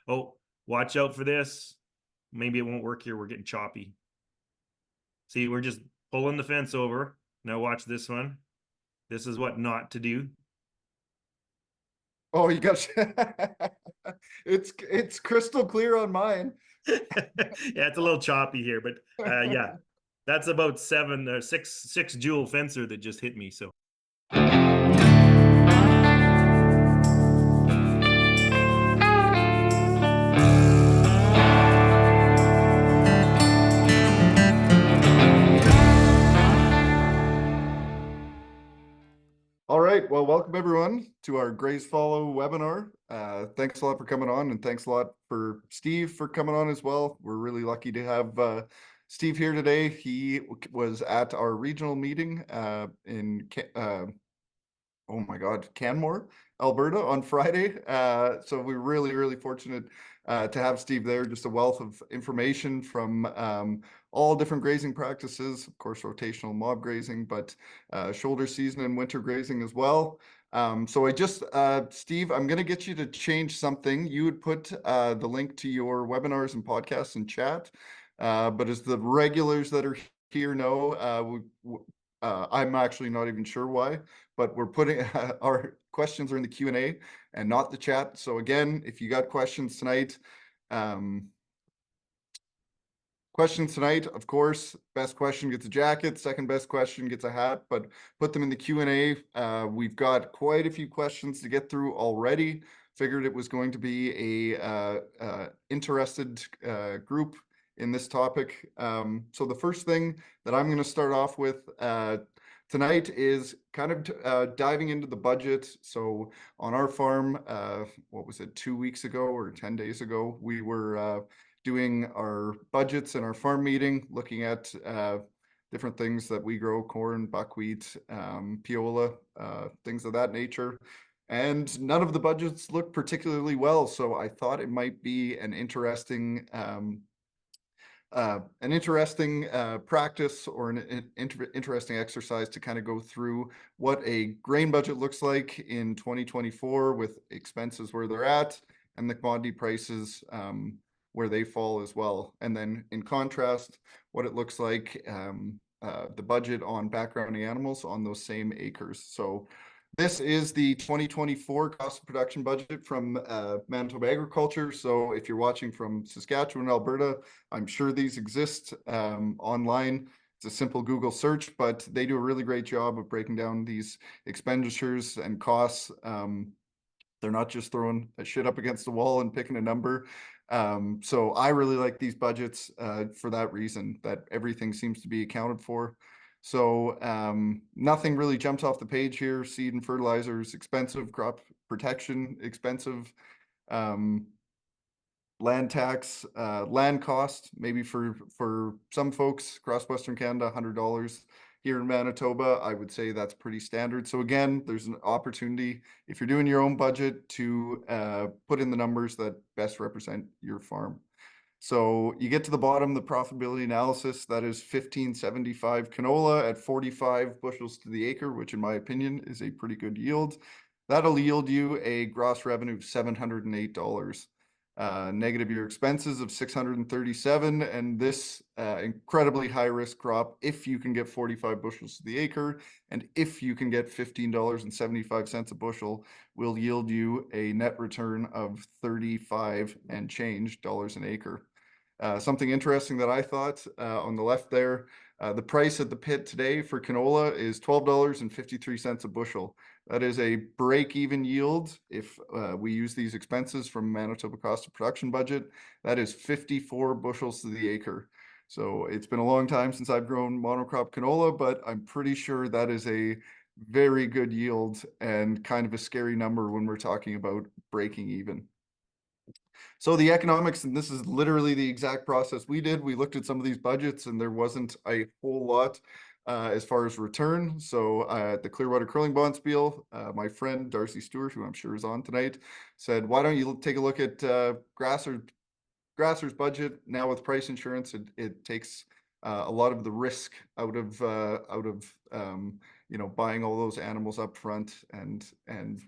Oh, watch out for this. Maybe it won't work here. We're getting choppy. See, we're just pulling the fence over. Now watch this one. This is what not to do. Oh, you got it's crystal clear on mine. Yeah, it's a little choppy here, but yeah, that's about six jewel fencer that just hit me. So All right. Well, welcome everyone to our Graze Fallow webinar. Thanks a lot for coming on, and thanks a lot for Steve for coming on as well. We're really lucky to have Steve here today. He was at our regional meeting in oh my God, Canmore, Alberta on Friday. So we're really, really fortunate to have Steve there. Just a wealth of information from all different grazing practices, of course, rotational mob grazing, but shoulder season and winter grazing as well. So Steve, I'm going to get you to change something. You would put the link to your webinars and podcasts in chat. But as the regulars that are here know, I'm actually not even sure why, but we're putting our questions are in the Q&A and not the chat. So again, if you got questions tonight, of course, best question gets a jacket, second best question gets a hat, but put them in the Q&A. We've got quite a few questions to get through already. Figured it was going to be a interested group in this topic. So the first thing that I'm going to start off with tonight is kind of diving into the budget. So on our farm, what was it, 2 weeks ago or 10 days ago, we were doing our budgets in our farm meeting, looking at different things that we grow, corn, buckwheat, piola, things of that nature. And none of the budgets look particularly well. So I thought it might be an interesting practice or an interesting exercise to kind of go through what a grain budget looks like in 2024 with expenses where they're at and the commodity prices where they fall as well. And then in contrast, what it looks like the budget on backgrounding animals on those same acres. So this is the 2024 cost of production budget from Manitoba Agriculture. So if you're watching from Saskatchewan, Alberta, I'm sure these exist online. It's a simple Google search, but they do a really great job of breaking down these expenditures and costs. They're not just throwing a shit up against the wall and picking a number. So I really like these budgets for that reason, that everything seems to be accounted for. So nothing really jumps off the page here. Seed and fertilizers expensive, crop protection expensive, land tax, land cost, maybe for some folks across Western Canada, $100. Here in Manitoba, I would say that's pretty standard. So again, there's an opportunity if you're doing your own budget to put in the numbers that best represent your farm. So you get to the bottom, the profitability analysis, that is 1575 canola at 45 bushels to the acre, which in my opinion is a pretty good yield. That'll yield you a gross revenue of $708. Negative your expenses of 637, and this incredibly high risk crop, if you can get 45 bushels to the acre and if you can get $15.75 a bushel, will yield you a net return of 35 and change dollars an acre. Something interesting that I thought on the left there, the price at the pit today for canola is $12.53 a bushel. That is a break-even yield if we use these expenses from Manitoba cost of production budget. That is 54 bushels to the acre. So it's been a long time since I've grown monocrop canola, but I'm pretty sure that is a very good yield and kind of a scary number when we're talking about breaking even. So the economics, and this is literally the exact process we did. We looked at some of these budgets and there wasn't a whole lot as far as return. So at the Clearwater Curling Bonspiel, my friend Darcy Stewart, who I'm sure is on tonight, said, why don't you take a look at Grasser's budget. Now with price insurance, it takes a lot of the risk out of buying all those animals up front and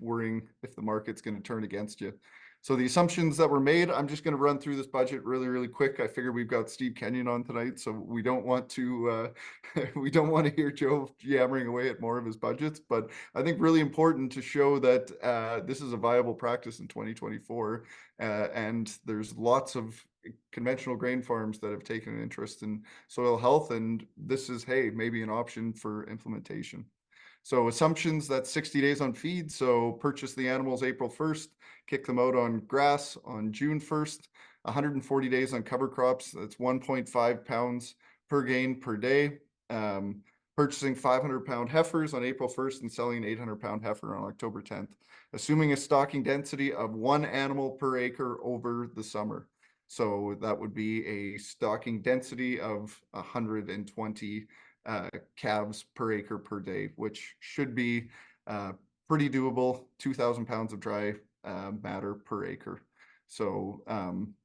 worrying if the market's going to turn against you. So the assumptions that were made, I'm just going to run through this budget really quick. I figure we've got Steve Kenyon on tonight, so we don't want to we don't want to hear Joe yammering away at more of his budgets. But I think really important to show that this is a viable practice in 2024, and there's lots of conventional grain farms that have taken an interest in soil health, and this is, hey, maybe an option for implementation. So assumptions, that's 60 days on feed. So purchase the animals April 1st, kick them out on grass on June 1st, 140 days on cover crops. That's 1.5 pounds per gain per day. Purchasing 500-pound heifers on April 1st and selling an 800-pound heifer on October 10th, assuming a stocking density of 1 animal per acre over the summer. So that would be a stocking density of 120 calves per acre per day, which should be pretty doable. 2,000 pounds of dry matter per acre. So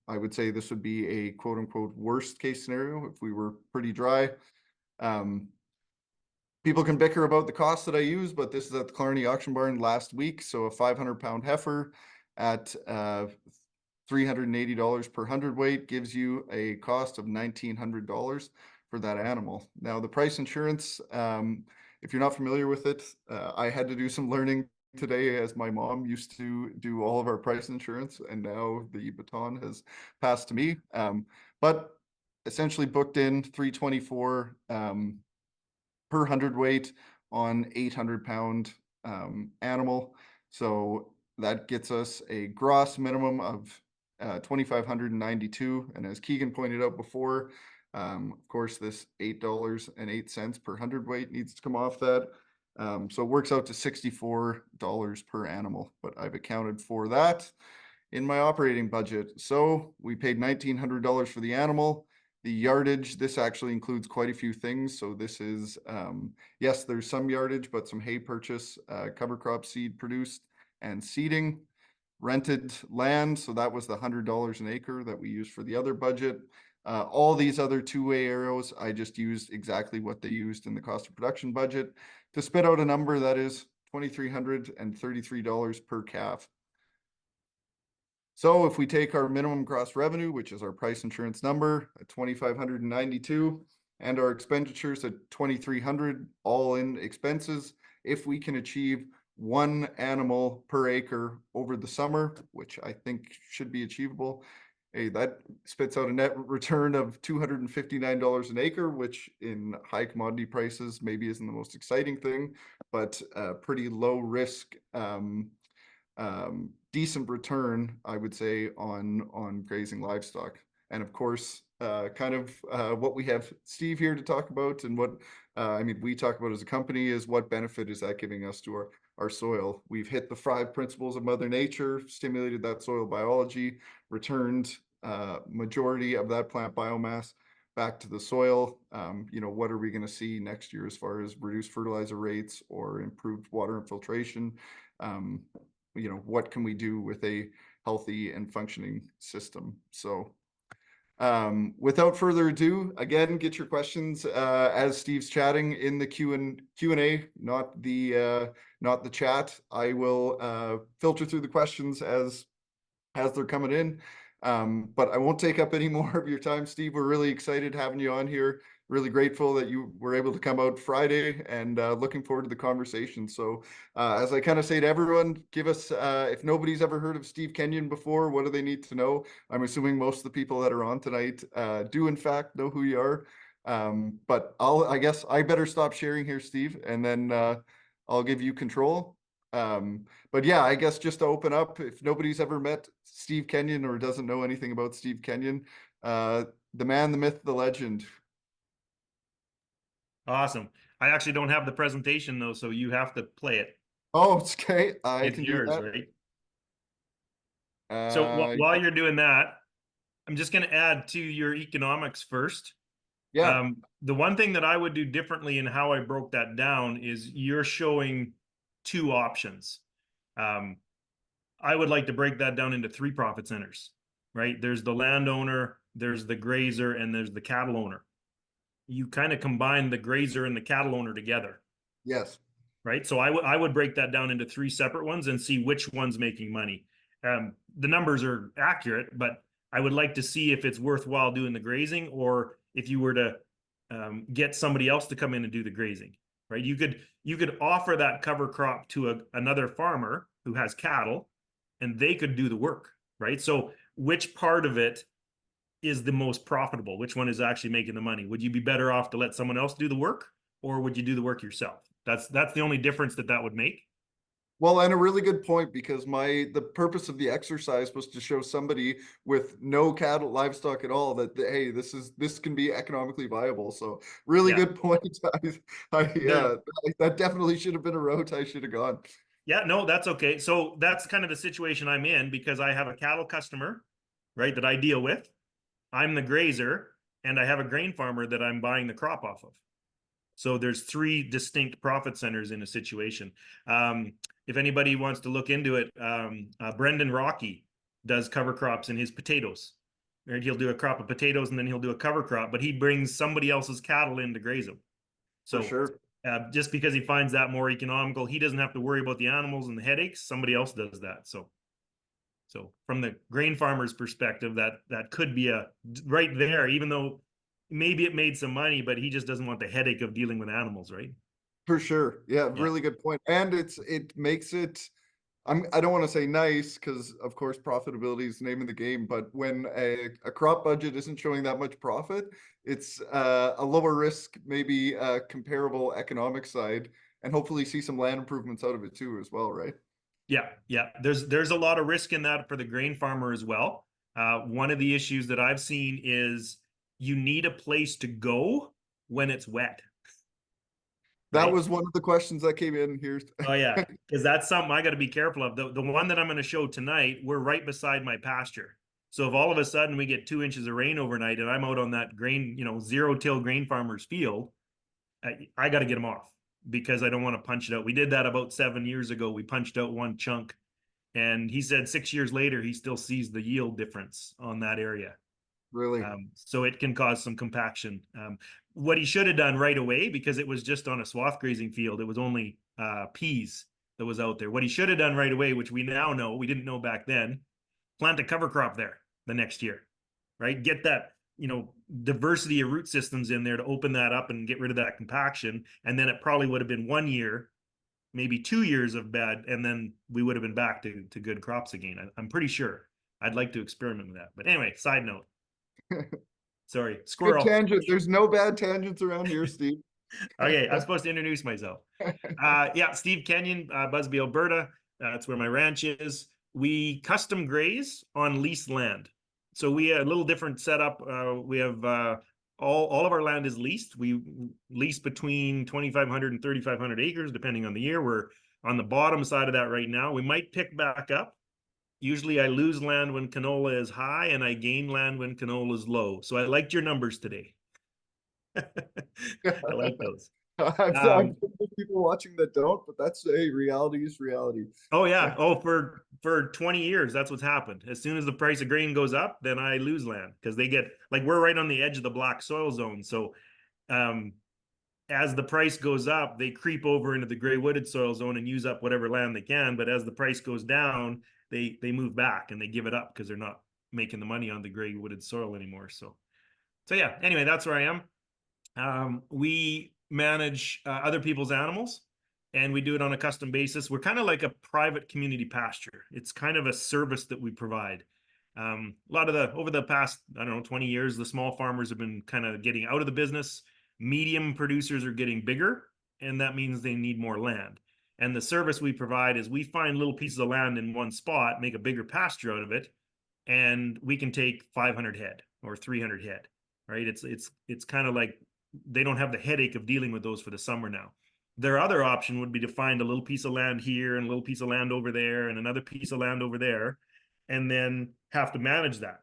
I would say this would be a quote unquote worst case scenario if we were pretty dry. People can bicker about the cost that I use, but this is at the Clarny Auction Barn last week. So a 500-pound heifer at $380 per hundredweight gives you a cost of $1,900 for that animal. Now, the price insurance, if you're not familiar with it, I had to do some learning today, as my mom used to do all of our price insurance, and now the baton has passed to me. But essentially booked in $324 per hundredweight on 800-pound animal. So that gets us a gross minimum of 2,592. And as Keegan pointed out before, of course, this $8.08 per hundredweight needs to come off that. So it works out to $64 per animal, but I've accounted for that in my operating budget. So we paid $1,900 for the animal. The yardage, this actually includes quite a few things. So this is, yes, there's some yardage, but some hay purchase, cover crop seed produced, and seeding. Rented land, so that was the $100 an acre that we used for the other budget. All these other two-way arrows, I just used exactly what they used in the cost of production budget to spit out a number that is $2,333 per calf. So if we take our minimum gross revenue, which is our price insurance number at 2,592, and our expenditures at 2,300, all in expenses, if we can achieve 1 animal per acre over the summer, which I think should be achievable, hey, that spits out a net return of $259 an acre, which in high commodity prices maybe isn't the most exciting thing, but pretty low risk, decent return, I would say, on grazing livestock. And of course, what we have Steve here to talk about, and what we talk about as a company, is what benefit is that giving us to our soil. We've hit the 5 principles of Mother Nature, stimulated that soil biology, returned majority of that plant biomass back to the soil. What are we going to see next year as far as reduced fertilizer rates or improved water infiltration? What can we do with a healthy and functioning system? So without further ado, again, get your questions as Steve's chatting in the Q&A, not the chat. I will filter through the questions as they're coming in. But I won't take up any more of your time, Steve. We're really excited having you on here. Really grateful that you were able to come out Friday, and looking forward to the conversation. So as I kind of say to everyone, give us, if nobody's ever heard of Steve Kenyon before, what do they need to know? I'm assuming most of the people that are on tonight do in fact know who you are. But I guess I better stop sharing here, Steve, and then I'll give you control. But yeah, I guess just to open up, if nobody's ever met Steve Kenyon or doesn't know anything about Steve Kenyon, the man, the myth, the legend. Awesome. I actually don't have the presentation though, so you have to play it. Oh, it's okay. I It's can do yours, that. right? So while you're doing that, I'm just going to add to your economics first. Yeah. The one thing that I would do differently in how I broke that down is you're showing 2 options. I would like to break that down into 3 profit centers, right? There's the landowner, there's the grazer, and there's the cattle owner. You kind of combine the grazer and the cattle owner together. Yes. Right. So I would break that down into 3 separate ones and see which one's making money. The numbers are accurate, but I would like to see if it's worthwhile doing the grazing, or if you were to get somebody else to come in and do the grazing, right? You could offer that cover crop to another farmer who has cattle, and they could do the work, right? So which part of it is the most profitable? Which one is actually making the money? Would you be better off to let someone else do the work, or would you do the work yourself? That's the only difference that would make. Well, and a really good point, because the purpose of the exercise was to show somebody with no cattle livestock at all that, hey, this can be economically viable. So really Yeah. good point. There, That definitely should have been a route I should have gone. Yeah, no, that's okay. So that's kind of the situation I'm in, because I have a cattle customer, right, that I deal with. I'm the grazer, and I have a grain farmer that I'm buying the crop off of. So there's three distinct profit centers in a situation. If anybody wants to look into it, Brendan Rocky does cover crops in his potatoes. Right? He'll do a crop of potatoes, and then he'll do a cover crop, but he brings somebody else's cattle in to graze them. For So sure. just because he finds that more economical, he doesn't have to worry about the animals and the headaches. Somebody else does that. So from the grain farmer's perspective, that could be a right there, even though maybe it made some money, but he just doesn't want the headache of dealing with animals, right? For sure. Yeah, Yeah. really good point. And it makes it, I don't want to say nice, because of course profitability is the name of the game, but when a crop budget isn't showing that much profit, it's a lower risk, maybe comparable economic side, and hopefully see some land improvements out of it too as well, right? Yeah, yeah. There's a lot of risk in that for the grain farmer as well. One of the issues that I've seen is you need a place to go when it's wet, That right? was one of the questions that came in here. Oh yeah, because that's something I got to be careful of. The one that I'm going to show tonight, we're right beside my pasture. So if all of a sudden we get 2 inches of rain overnight, and I'm out on that grain, zero till grain farmer's field, I got to get them off, because I don't want to punch it out. We did that about 7 years ago. We punched out one chunk, and he said 6 years later he still sees the yield difference on that area. Really? So it can cause some compaction. What he should have done right away, because it was just on a swath grazing field, it was only peas that was out there. What he should have done right away, which we now know, we didn't know back then, plant a cover crop there the next year, right? Get that, diversity of root systems in there to open that up and get rid of that compaction. And then it probably would have been 1 year, maybe 2 years of bad, and then we would have been back to good crops again. I'm pretty sure. I'd like to experiment with that. But anyway, side note. Sorry, Good squirrel. tangent. There's no bad tangents around here, Steve. Okay, I'm supposed to introduce myself. Yeah, Steve Kenyon, Busby, Alberta. That's where my ranch is. We custom graze on leased land. So we have a little different setup. We have all of our land is leased. We lease between 2,500 and 3,500 acres, depending on the year. We're on the bottom side of that right now. We might pick back up. Usually I lose land when canola is high, and I gain land when canola is low. So I liked your numbers today. I like those. I've people watching that don't, but that's a reality is reality. Oh yeah. Oh, for 20 years, that's what's happened. As soon as the price of grain goes up, then I lose land, because they get, like, we're right on the edge of the black soil zone. So um as the price goes up, they creep over into the gray wooded soil zone and use up whatever land they can. But as the price goes down, they move back and they give it up, because they're not making the money on the gray wooded soil anymore. So yeah, anyway, that's where I am. We manage other people's animals, and we do it on a custom basis. We're kind of like a private community pasture. It's kind of a service that we provide. A lot of over the past, I don't know, 20 years, the small farmers have been kind of getting out of the business. Medium producers are getting bigger, and that means they need more land. And the service we provide is we find little pieces of land in one spot, make a bigger pasture out of it, and we can take 500 head or 300 head, right? It's kind of like they don't have the headache of dealing with those for the summer now. Their other option would be to find a little piece of land here and a little piece of land over there and another piece of land over there, and then have to manage that,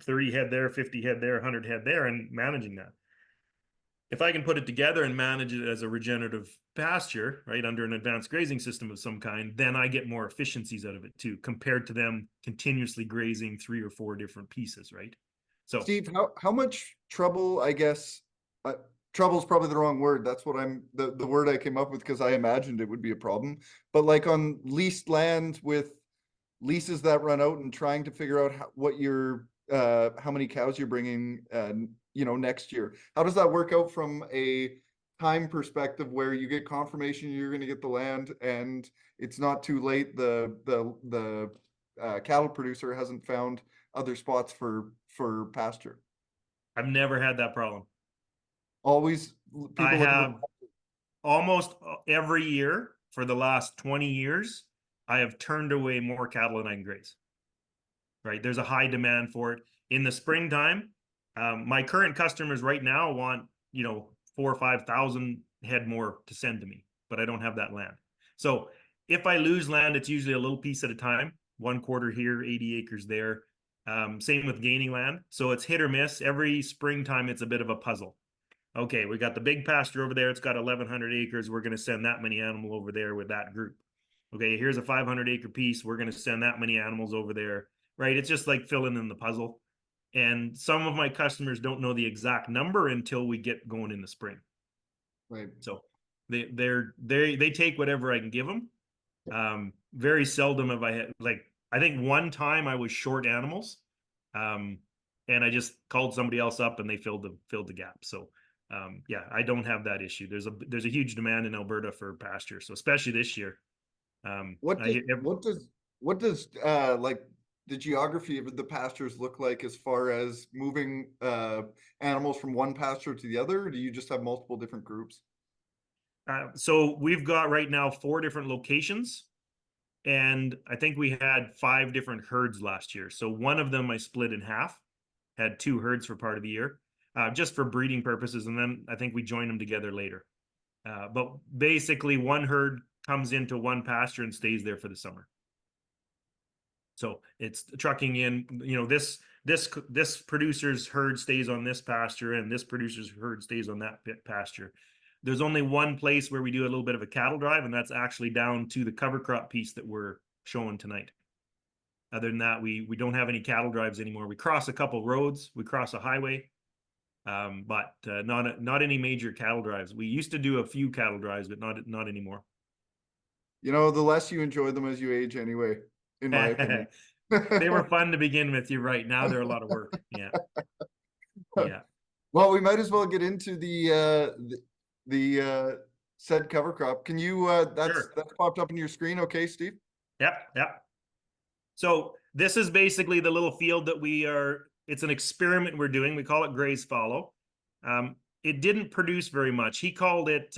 30 head there, 50 head there, 100 head there, and managing that. If I can put it together and manage it as a regenerative pasture, right, under an advanced grazing system of some kind, then I get more efficiencies out of it too, compared to them continuously grazing 3 or 4 different pieces, right? So Steve, how much trouble, I guess, trouble is probably the wrong word. That's what the word I came up with, because I imagined it would be a problem. But like on leased land with leases that run out and trying to figure out how many cows you're bringing, next year. How does that work out from a time perspective where you get confirmation you're going to get the land and it's not too late? The cattle producer hasn't found other spots for pasture. I've never had that problem. Always I people looking for. have almost every year for the last 20 years, I have turned away more cattle than I can graze. Right? There's a high demand for it in the springtime. My current customers right now want 4 or 5,000 head more to send to me, but I don't have that land. So if I lose land, it's usually a little piece at a time. 1/4 here, 80 acres there. Same with gaining land. So it's hit or miss. Every springtime, it's a bit of a puzzle. Okay, we got the big pasture over there. It's got 1,100 acres. We're going to send that many animals over there with that group. Okay, here's a 500-acre piece. We're going to send that many animals over there. Right? It's just like filling in the puzzle. And some of my customers don't know the exact number until we get going in the spring. Right. So they take whatever I can give them. Very seldom have I had, like, I think one time I was short animals, and I just called somebody else up and they filled the gap. So yeah, I don't have that issue. There's a huge demand in Alberta for pasture, so especially this year. What does like the geography of the pastures look like as far as moving animals from one pasture to the other? Or do you just have multiple different groups? So we've got right now 4 different locations, and I think we had 5 different herds last year. So one of them I split in half, had 2 herds for part of the year, just for breeding purposes, and then I think we joined them together later. But basically, one herd comes into one pasture and stays there for the summer. So it's trucking in, this producer's herd stays on this pasture and this producer's herd stays on that pasture. There's only one place where we do a little bit of a cattle drive, and that's actually down to the cover crop piece that we're showing tonight. Other than that, we don't have any cattle drives anymore. We cross a couple roads, we cross a highway, but not any major cattle drives. We used to do a few cattle drives, but not anymore. The less you enjoy them as you age anyway, in my opinion. They were fun to begin with. You're right. Now they're a lot of work. Yeah. Yeah. Well, we might as well get into the said cover crop. Can you that's popped up on your screen, okay, Steve? Yep. So this is basically the little field that it's an experiment we're doing. We call it Graze Fallow. It didn't produce very much. He called it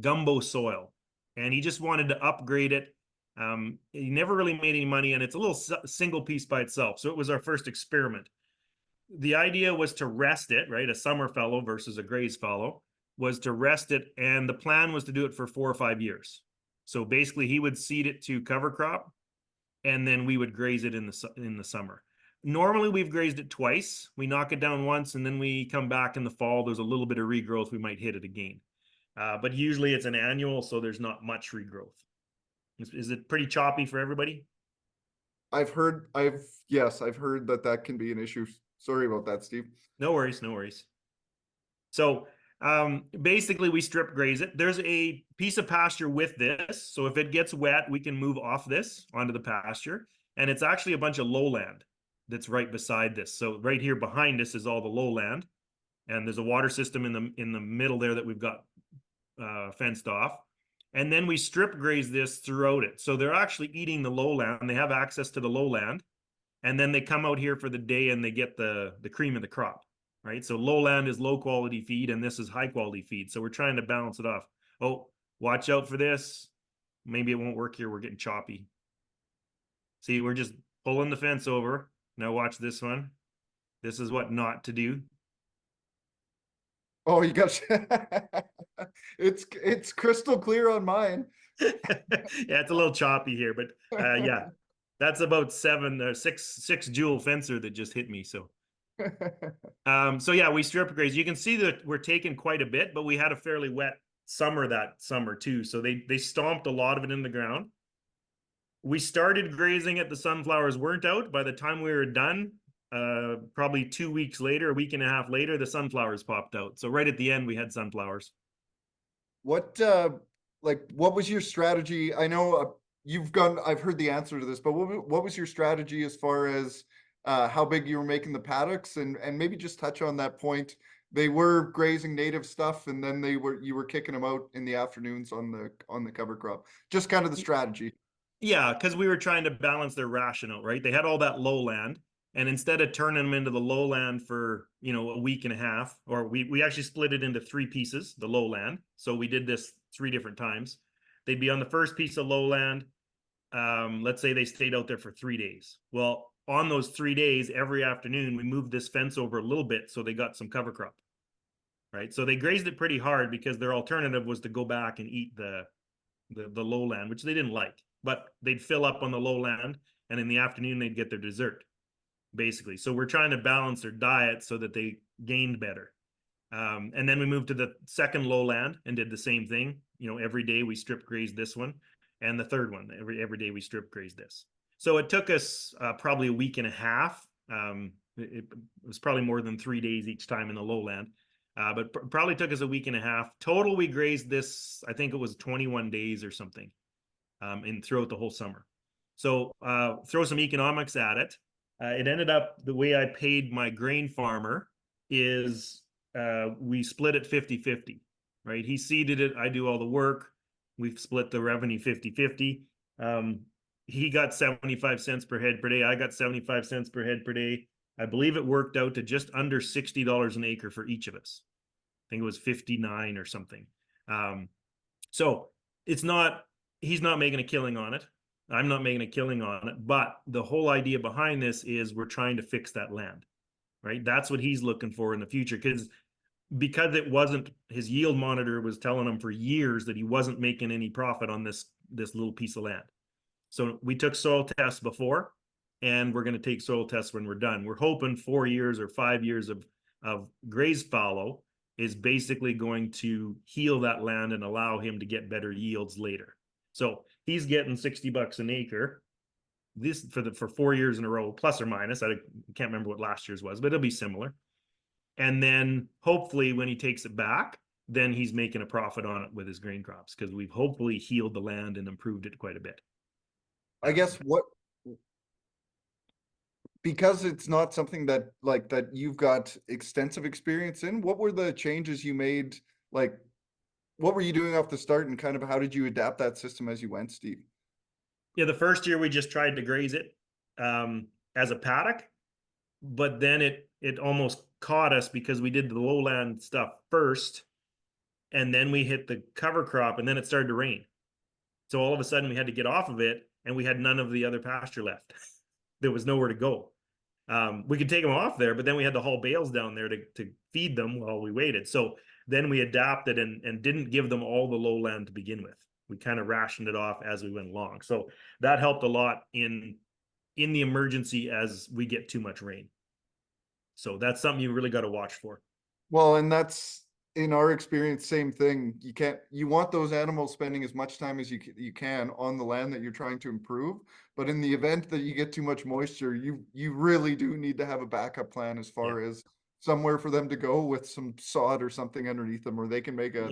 gumbo soil, and he just wanted to upgrade it. He never really made any money, and it's a little single piece by itself. So it was our first experiment. The idea was to rest it, right? A summer fallow versus a Graze Fallow was to rest it, and the plan was to do it for 4 or 5 years. So basically, he would seed it to cover crop, and then we would graze it in the summer. Normally, we've grazed it twice. We knock it down once, and then we come back in the fall. There's a little bit of regrowth. We might hit it again. But usually it's an annual, so there's not much regrowth. Is it pretty choppy for everybody? I've heard that can be an issue. Sorry about that, Steve. No worries. So basically we strip graze it. There's a piece of pasture with this. So if it gets wet, we can move off this onto the pasture. And it's actually a bunch of lowland that's right beside this. So right here behind us is all the lowland. And there's a water system in the middle there that we've got fenced off. And then we strip graze this throughout it. So they're actually eating the lowland. They have access to the lowland. And then they come out here for the day and they get the cream of the crop, right? So lowland is low quality feed and this is high quality feed. So we're trying to balance it off. Oh, watch out for this. Maybe it won't work here. We're getting choppy. See, we're just pulling the fence over. Now watch this one. This is what not to do. Oh, you got it's crystal clear on mine. Yeah, it's a little choppy here, but yeah, that's about 6 joule fencer that just hit me. So so yeah, we strip graze. You can see that we're taking quite a bit, but we had a fairly wet summer that summer too. So they stomped a lot of it in the ground. We started grazing it. The sunflowers weren't out. By the time we were done, probably 2 weeks later, a week and a half later, the sunflowers popped out. So right at the end, we had sunflowers. What was your strategy? I know I've heard the answer to this, but what was your strategy as far as how big you were making the paddocks, and maybe just touch on that point. They were grazing native stuff, and then you were kicking them out in the afternoons on the cover crop. Just kind of the strategy. Yeah, because we were trying to balance their ration out, right? They had all that lowland, and instead of turning them into the lowland for, a week and a half, or we actually split it into three pieces, the lowland. So we did this three different times. They'd be on the first piece of lowland. Let's say they stayed out there for 3 days. Well, on those 3 days, every afternoon, we moved this fence over a little bit so they got some cover crop, right? So they grazed it pretty hard because their alternative was to go back and eat the lowland, which they didn't like. But they'd fill up on the lowland, and in the afternoon they'd get their dessert, basically. So we're trying to balance their diet so that they gained better. And then we moved to the second lowland and did the same thing. Every day we strip grazed this one, and the third one every day we strip grazed this. So it took us probably a week and a half. It was probably more than 3 days each time in the lowland. But probably took us a week and a half. Total, we grazed this, I think it was 21 days or something, and throughout the whole summer. So throw some economics at it. It ended up, the way I paid my grain farmer is we split it 50-50, right? He seeded it, I do all the work. We've split the revenue 50-50. He got 75 cents per head per day. I got 75 cents per head per day. I believe it worked out to just under $60 an acre for each of us. I think it was 59 or something. So he's not making a killing on it. I'm not making a killing on it. But the whole idea behind this is we're trying to fix that land, right? That's what he's looking for in the future. Because it wasn't, his yield monitor was telling him for years that he wasn't making any profit on this little piece of land. So we took soil tests before, and we're going to take soil tests when we're done. We're hoping 4 years or 5 years of Graze Fallow is basically going to heal that land and allow him to get better yields later. So he's getting $60 an acre this for 4 years in a row, plus or minus. I can't remember what last year's was, but it'll be similar. And then hopefully when he takes it back, then he's making a profit on it with his grain crops, because we've hopefully healed the land and improved it quite a bit. I guess because it's not something that you've got extensive experience in, what were the changes you made? Like, what were you doing off the start, and kind of how did you adapt that system as you went, Steve? Yeah, the first year we just tried to graze it as a paddock, but then it almost caught us because we did the lowland stuff first, and then we hit the cover crop, and then it started to rain. So all of a sudden we had to get off of it, and we had none of the other pasture left. There was nowhere to go. We could take them off there, but then we had to haul bales down there to feed them while we waited. So then we adapted and didn't give them all the lowland to begin with. We kind of rationed it off as we went along. So that helped a lot in the emergency as we get too much rain. So that's something you really got to watch for. Well, and that's in our experience, same thing. You want those animals spending as much time as you can on the land that you're trying to improve. But in the event that you get too much moisture, you really do need to have a backup plan as far as somewhere for them to go with some sod or something underneath them, or they can make a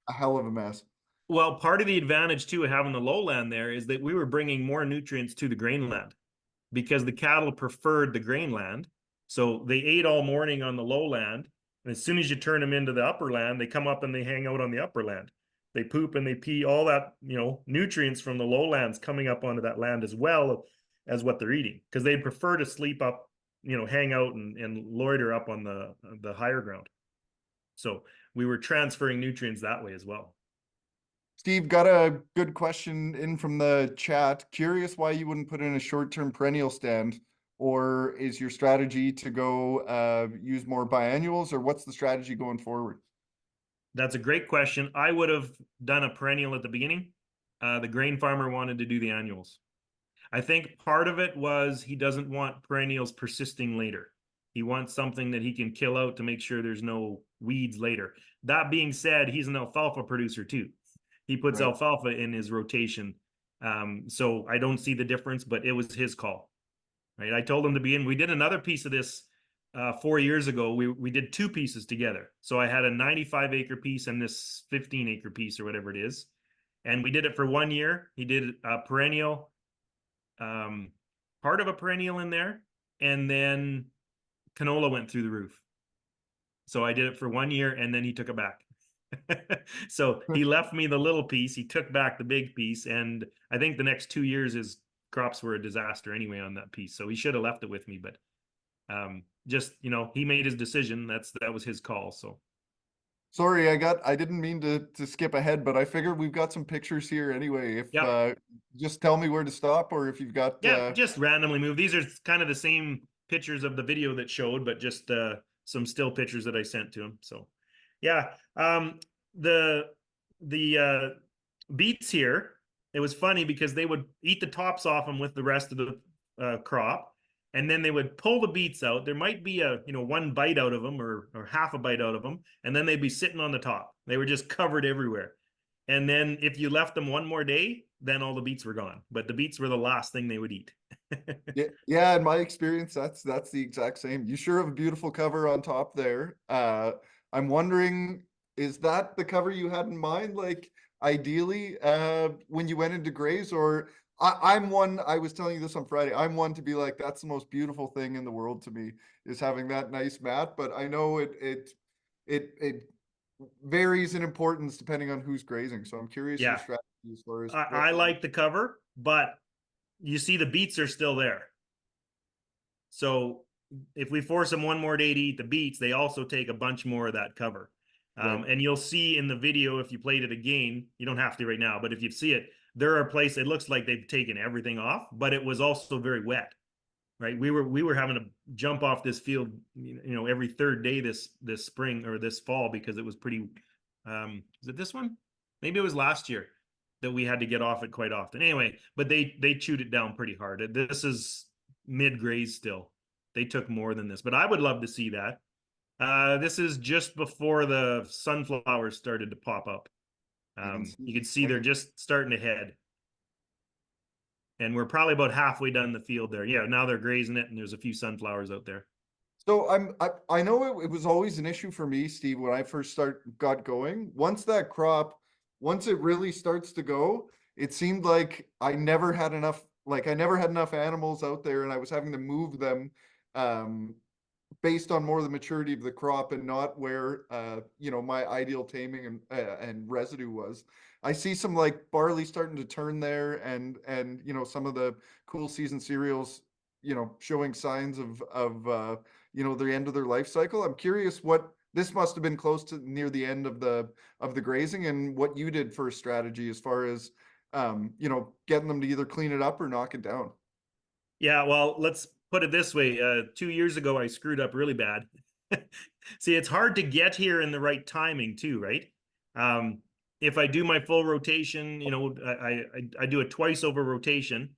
hell of a mess. Well, part of the advantage too of having the lowland there is that we were bringing more nutrients to the grain land because the cattle preferred the grain land. So they ate all morning on the lowland. And as soon as you turn them into the upper land, they come up and they hang out on the upper land. They poop and they pee, all that, nutrients from the lowlands coming up onto that land as well as what they're eating. Because they prefer to sleep up, hang out and loiter up on the higher ground. So we were transferring nutrients that way as well. Steve, got a good question in from the chat. Curious why you wouldn't put in a short-term perennial stand, or is your strategy to go use more biannuals, or what's the strategy going forward? That's a great question. I would have done a perennial at the beginning. The grain farmer wanted to do the annuals. I think part of it was he doesn't want perennials persisting later. He wants something that he can kill out to make sure there's no weeds later. That being said, he's an alfalfa producer too. He puts alfalfa in his rotation. So I don't see the difference, but it was his call, right? I told him to be in. We did another piece of this 4 years ago. We did two pieces together. So I had a 95 acre piece and this 15 acre piece or whatever it is. And we did it for 1 year. He did a perennial, part of a perennial in there, and then canola went through the roof. So I did it for 1 year, and then he took it back. So he left me the little piece. He took back the big piece, and I think the next 2 years his crops were a disaster anyway on that piece. So he should have left it with me, but just, you know, he made his decision. That was his call. So Sorry, I didn't mean to skip ahead, but I figured we've got some pictures here anyway. If yeah, just tell me where to stop, or if you've got yeah, just randomly moved. These are kind of the same pictures of the video that showed, but just some still pictures that I sent to him. So yeah, the beets here, it was funny because they would eat the tops off them with the rest of the crop, and then they would pull the beets out. There might be a, you know, one bite out of them, or half a bite out of them, and then they'd be sitting on the top. They were just covered everywhere. And then if you left them one more day, then all the beets were gone. But the beets were the last thing they would eat. Yeah, in my experience, that's the exact same. You sure have a beautiful cover on top there. I'm wondering, is that the cover you had in mind? Like ideally, when you went into Graze, or I'm one, I was telling you this on Friday, I'm one to be like, that's the most beautiful thing in the world to me, is having that nice mat. But I know it varies in importance depending on who's grazing. So I'm curious your Yeah, strategy as far as I like the cover, but you see the beets are still there. So if we force them one more day to eat the beets, they also take a bunch more of that cover. right. And you'll see in the video, if you played it again, you don't have to right now, but if you see it, there are places, it looks like they've taken everything off, but it was also very wet, right? We were having to jump off this field, you know, every third day this spring or this fall, because it was pretty, is it this one? Maybe it was last year that we had to get off it quite often. Anyway, but they chewed it down pretty hard. This is mid-graze still. They took more than this, but I would love to see that. This is just before the sunflowers started to pop up. I can see You can see I they're can just starting to head. And we're probably about halfway done the field there. Yeah, now they're grazing it, and there's a few sunflowers out there. So I know it was always an issue for me, Steve, when I first got going. Once that crop, once it really starts to go, it seemed like I never had enough, like I never had enough animals out there, and I was having to move them um based on more the maturity of the crop and not where you know, my ideal taming and residue was. I see some like barley starting to turn there, and you know, some of the cool season cereals, you know, showing signs of you know, the end of their life cycle. I'm curious what this must have been close to near the end of the grazing, and what you did for a strategy as far as you know, getting them to either clean it up or knock it down. Yeah, well, let's put it this way. 2 years ago, I screwed up really bad. See, it's hard to get here in the right timing too, right? Um, if I do my full rotation, you know, I do it twice over rotation,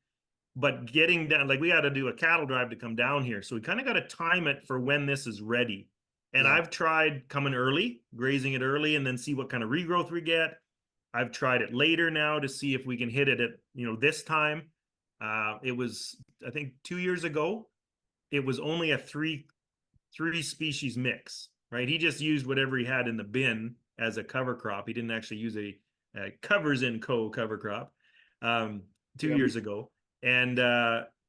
but getting down, like we got to do a cattle drive to come down here, so we kind of got to time it for when this is ready. And Yeah. I've tried coming early, grazing it early, and then see what kind of regrowth we get. I've tried it later now to see if we can hit it at, you know, this time. It was, I think, 2 years ago. It was only a three species mix, right? He just used whatever he had in the bin as a cover crop. He didn't actually use a Covers & Co. cover crop um, two Yeah. years ago. And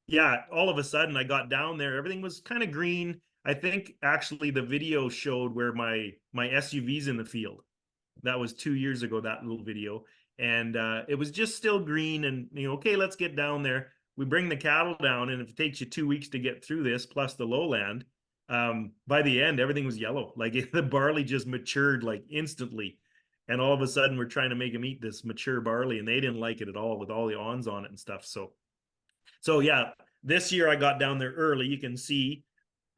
yeah, all of a sudden I got down there. Everything was kind of green. I think actually the video showed where my SUV's in the field. That was 2 years ago, that little video. And it was just still green. And, you know, okay, let's get down there. We bring the cattle down, and if it takes you 2 weeks to get through this, plus the lowland, by the end, everything was yellow. Like the barley just matured like instantly. And all of a sudden, we're trying to make them eat this mature barley, and they didn't like it at all with all the awns on it and stuff. So yeah, this year I got down there early. You can see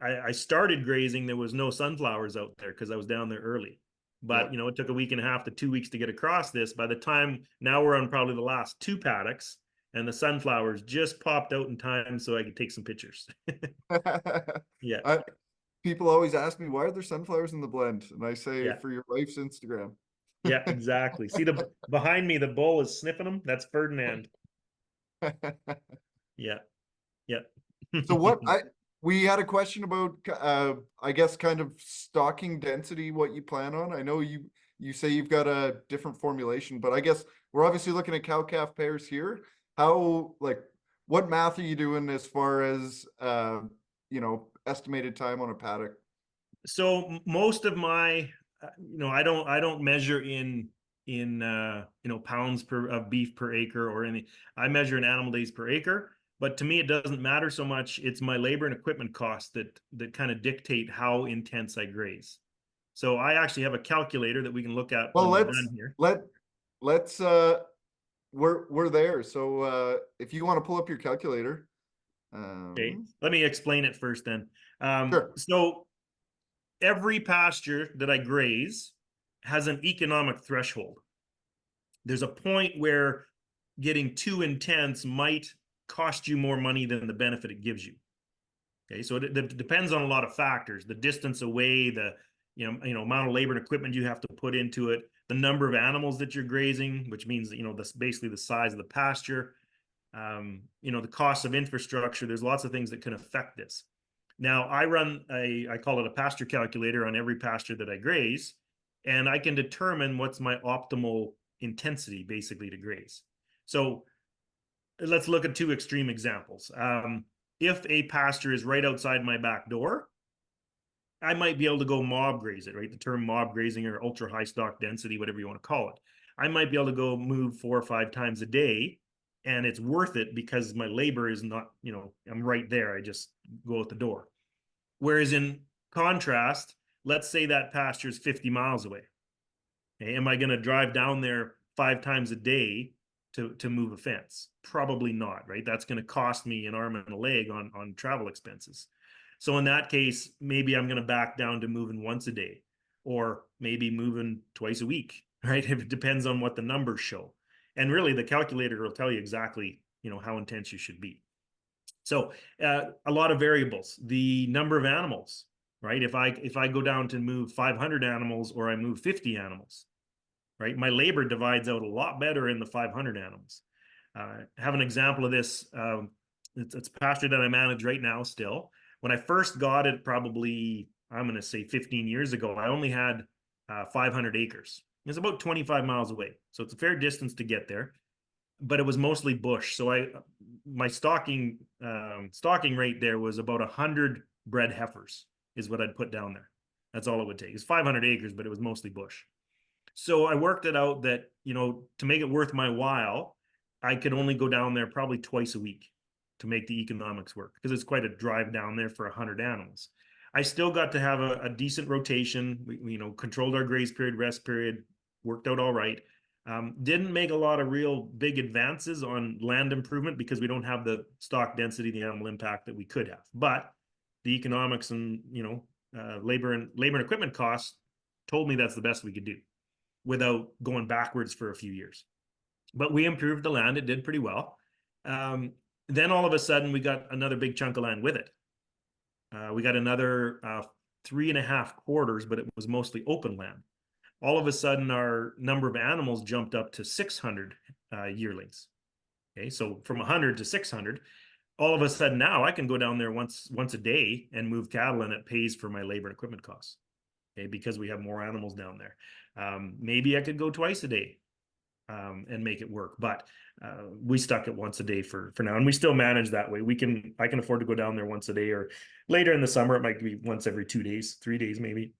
I started grazing. There was no sunflowers out there because I was down there early. Yeah. But, you know, it took a week and a half to 2 weeks to get across this. By the time now we're on probably the last two paddocks, and the sunflowers just popped out in time so I could take some pictures. Yeah, I, people always ask me, why are there sunflowers in the blend? And I say, yeah, for your wife's Instagram. yeah, exactly. See the behind me, the bull is sniffing them. That's Ferdinand. Yeah, yeah. So what we had a question about I guess kind of stocking density, what you plan on. I know you say you've got a different formulation, but I guess we're obviously looking at cow-calf pairs here. How, like, what math are you doing as far as, estimated time on a paddock? So most of my, I don't measure in pounds per of beef per acre or anything. I measure in animal days per acre. But to me, it doesn't matter so much. It's my labor and equipment costs that kind of dictate how intense I graze. So I actually have a calculator that we can look at Well, when we're done here. let's we're there. So if you want to pull up your calculator, Okay, let me explain it first then. sure. So every pasture that I graze has an economic threshold. There's a point where getting too intense might cost you more money than the benefit it gives you. Okay, so it depends on a lot of factors: the distance away, the amount of labor and equipment you have to put into it, the number of animals that you're grazing, which means that that's basically the size of the pasture, the cost of infrastructure. There's lots of things that can affect this. Now, I call it a pasture calculator on every pasture that I graze, and I can determine what's my optimal intensity basically to graze. So let's look at two extreme examples. If a pasture is right outside my back door, I might be able to go mob graze it, right? The term mob grazing or ultra high stock density, whatever you want to call it. I might be able to go move 4 or 5 times a day, and it's worth it because my labor is not, I'm right there. I just go out the door. Whereas in contrast, let's say that pasture is 50 miles away. Okay, am I going to drive down there 5 times a day to move a fence? Probably not, right? That's going to cost me an arm and a leg on travel expenses. So in that case, maybe I'm going to back down to moving once a day, or maybe moving twice a week, right? It depends on what the numbers show. And really, the calculator will tell you exactly, how intense you should be. So a lot of variables. The number of animals, right? If I go down to move 500 animals or I move 50 animals, right? My labor divides out a lot better in the 500 animals. Have an example of this. It's a pasture that I manage right now still. When I first got it, probably, I'm going to say 15 years ago, I only had 500 acres. It's about 25 miles away. So it's a fair distance to get there, but it was mostly bush. So my stocking rate there was about 100 bred heifers is what I'd put down there. That's all it would take. It's 500 acres, but it was mostly bush. So I worked it out that, to make it worth my while, I could only go down there probably twice a week to make the economics work, because it's quite a drive down there for 100 animals. I still got to have a decent rotation. We controlled our graze period, rest period, worked out all right. Didn't make a lot of real big advances on land improvement because we don't have the stock density, the animal impact that we could have. But the economics and labor and equipment costs told me that's the best we could do without going backwards for a few years. But we improved the land. It did pretty well. Then all of a sudden, we got another big chunk of land with it. We got another 3.5 quarters, but it was mostly open land. All of a sudden, our number of animals jumped up to 600 yearlings. Okay, so from 100 to 600. All of a sudden now I can go down there once a day and move cattle, and it pays for my labor and equipment costs. Okay, because we have more animals down there. Maybe I could go twice a day and make it work, but we stuck at once a day for now, and we still manage that way. I can afford to go down there once a day, or later in the summer it might be once every 2 days, 3 days maybe.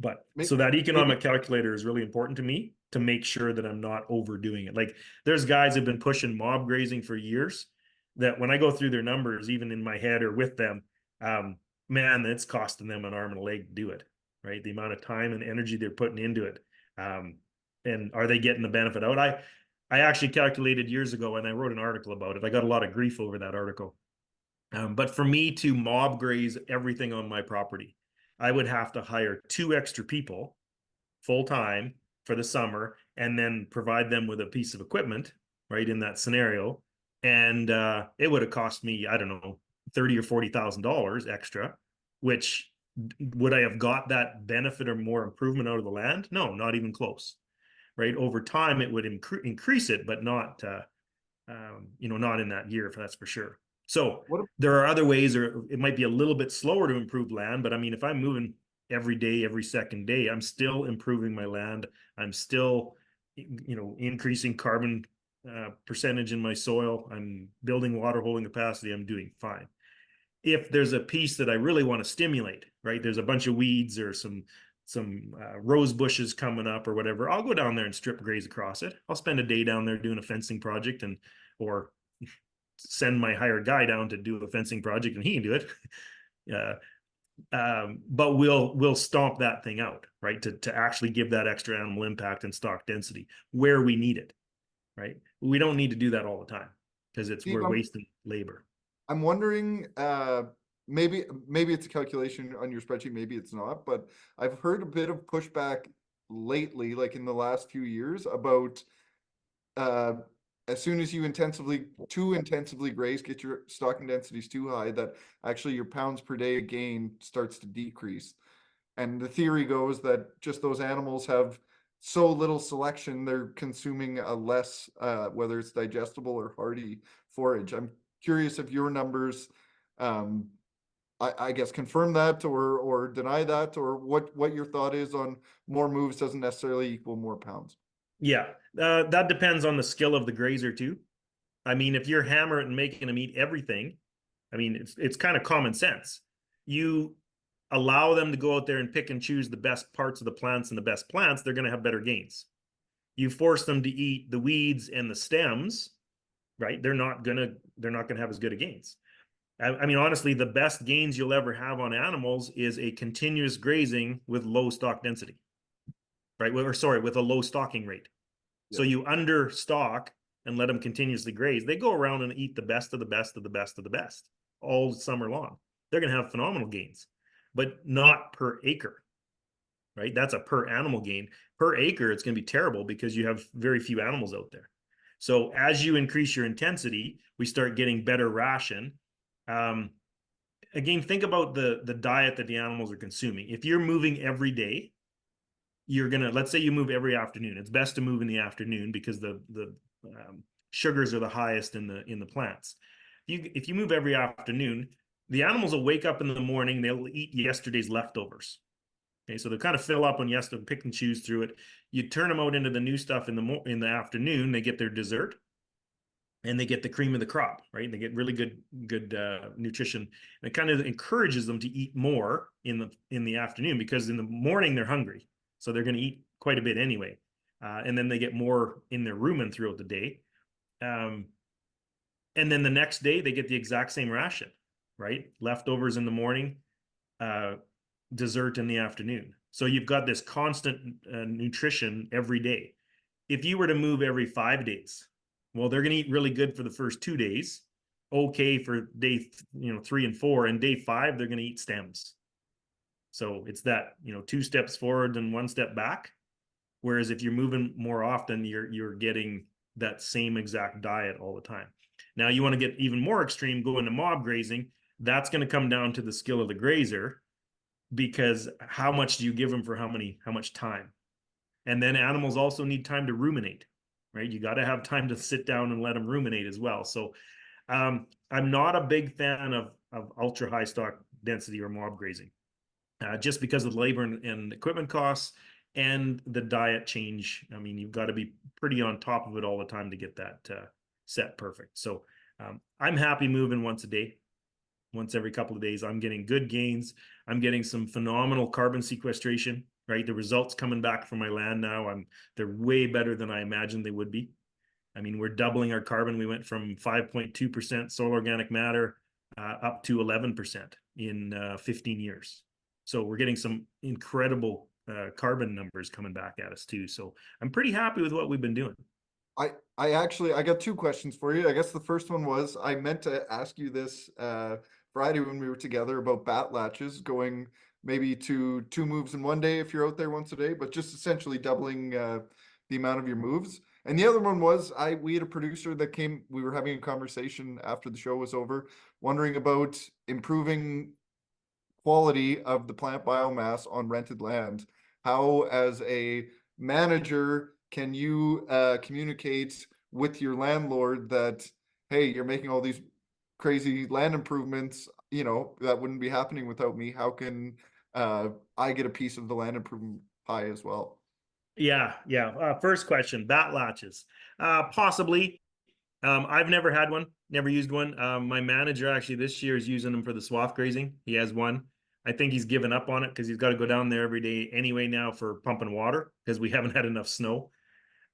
But so that economic calculator is really important to me to make sure that I'm not overdoing it. Like, there's guys who've been pushing mob grazing for years that when I go through their numbers, even in my head or with them, man, it's costing them an arm and a leg to do it, right? The amount of time and energy they're putting into it. And are they getting the benefit out? I actually calculated years ago, and I wrote an article about it. I got a lot of grief over that article. But for me to mob graze everything on my property, I would have to hire 2 extra people full time for the summer, and then provide them with a piece of equipment, right, in that scenario. And it would have cost me, I don't know, $30,000 or $40,000 extra, which would I have got that benefit or more improvement out of the land? No, not even close, right? Over time, it would increase it, but not, not in that year, that's for sure. So there are other ways, or it might be a little bit slower to improve land, but I mean, if I'm moving every day, every second day, I'm still improving my land. I'm still, increasing carbon percentage in my soil. I'm building water holding capacity. I'm doing fine. If there's a piece that I really want to stimulate, right? There's a bunch of weeds or some rose bushes coming up or whatever. I'll go down there and strip graze across it. I'll spend a day down there doing a fencing project or send my hired guy down to do a fencing project and he can do it. But we'll stomp that thing out, right? To actually give that extra animal impact and stock density where we need it, right? We don't need to do that all the time because Steve, we're wasting labor. I'm wondering, maybe it's a calculation on your spreadsheet, maybe it's not, but I've heard a bit of pushback lately, like in the last few years, about uh, as soon as you too intensively graze, get your stocking densities too high, that actually your pounds per day gain starts to decrease. And the theory goes that just those animals have so little selection, they're consuming a less, whether it's digestible or hardy forage. I'm curious if your numbers, um, I guess confirm that or deny that, or what your thought is on more moves doesn't necessarily equal more pounds. Yeah, that depends on the skill of the grazer too. I mean, if you're hammering and making them eat everything, I mean, it's kind of common sense. You allow them to go out there and pick and choose the best parts of the plants and the best plants, they're going to have better gains. You force them to eat the weeds and the stems, right? They're not gonna have as good a gains. I mean, honestly, the best gains you'll ever have on animals is a continuous grazing with low stock density, right? Or sorry, with a low stocking rate. So Yes. you under stock and let them continuously graze. They go around and eat the best of the best of the best of the best all summer long. They're going to have phenomenal gains, but not per acre, right? That's a per animal gain. Per acre, it's going to be terrible because you have very few animals out there. So as you increase your intensity, we start getting better ration. Um, Again, think about the diet that the animals are consuming. If you're moving every day, let's say you move every afternoon. It's best to move in the afternoon because the sugars are the highest in the plants. If you move every afternoon, the animals will wake up in the morning. They'll eat yesterday's leftovers. Okay, so they kind of fill up on yesterday, pick and choose through it. You turn them out into the new stuff in the afternoon. They get their dessert, and they get the cream of the crop, right? And they get really good nutrition. And it kind of encourages them to eat more in the afternoon because in the morning they're hungry, so they're going to eat quite a bit anyway, and then they get more in their rumen throughout the day. And then the next day they get the exact same ration, right? Leftovers in the morning, uh, dessert in the afternoon. So you've got this constant nutrition every day. If you were to move every 5 days, well, they're going to eat really good for the first 2 days, okay for day 3 and 4, and day 5 they're going to eat stems. So it's that 2 steps forward and 1 step back. Whereas if you're moving more often, you're getting that same exact diet all the time. Now you want to get even more extreme, go into mob grazing. That's going to come down to the skill of the grazer, because how much do you give them for how much time? And then animals also need time to ruminate, right? You got to have time to sit down and let them ruminate as well. So I'm not a big fan of ultra high stock density or mob grazing, just because of labor and equipment costs and the diet change. I mean, you've got to be pretty on top of it all the time to get that set perfect. So I'm happy moving once a day, once every couple of days. I'm getting good gains. I'm getting some phenomenal carbon sequestration, right? The results coming back from my land now, they're way better than I imagined they would be. I mean, we're doubling our carbon. We went from 5.2% soil organic matter up to 11% in 15 years. So we're getting some incredible carbon numbers coming back at us too. So I'm pretty happy with what we've been doing. I got 2 questions for you. I guess the first one was, I meant to ask you this Friday when we were together about bat latches, going maybe to 2 moves in 1 day if you're out there once a day, but just essentially doubling the amount of your moves. And the other one was, we had a producer that came, we were having a conversation after the show was over, wondering about improving quality of the plant biomass on rented land. How, as a manager, can you communicate with your landlord that, hey, you're making all these crazy land improvements, that wouldn't be happening without me. How can I get a piece of the land improvement pie as well? Yeah, yeah. First question, bat latches. Possibly. I've never had one, never used one. My manager actually this year is using them for the swath grazing. He has one. I think he's given up on it because he's got to go down there every day anyway now for pumping water because we haven't had enough snow.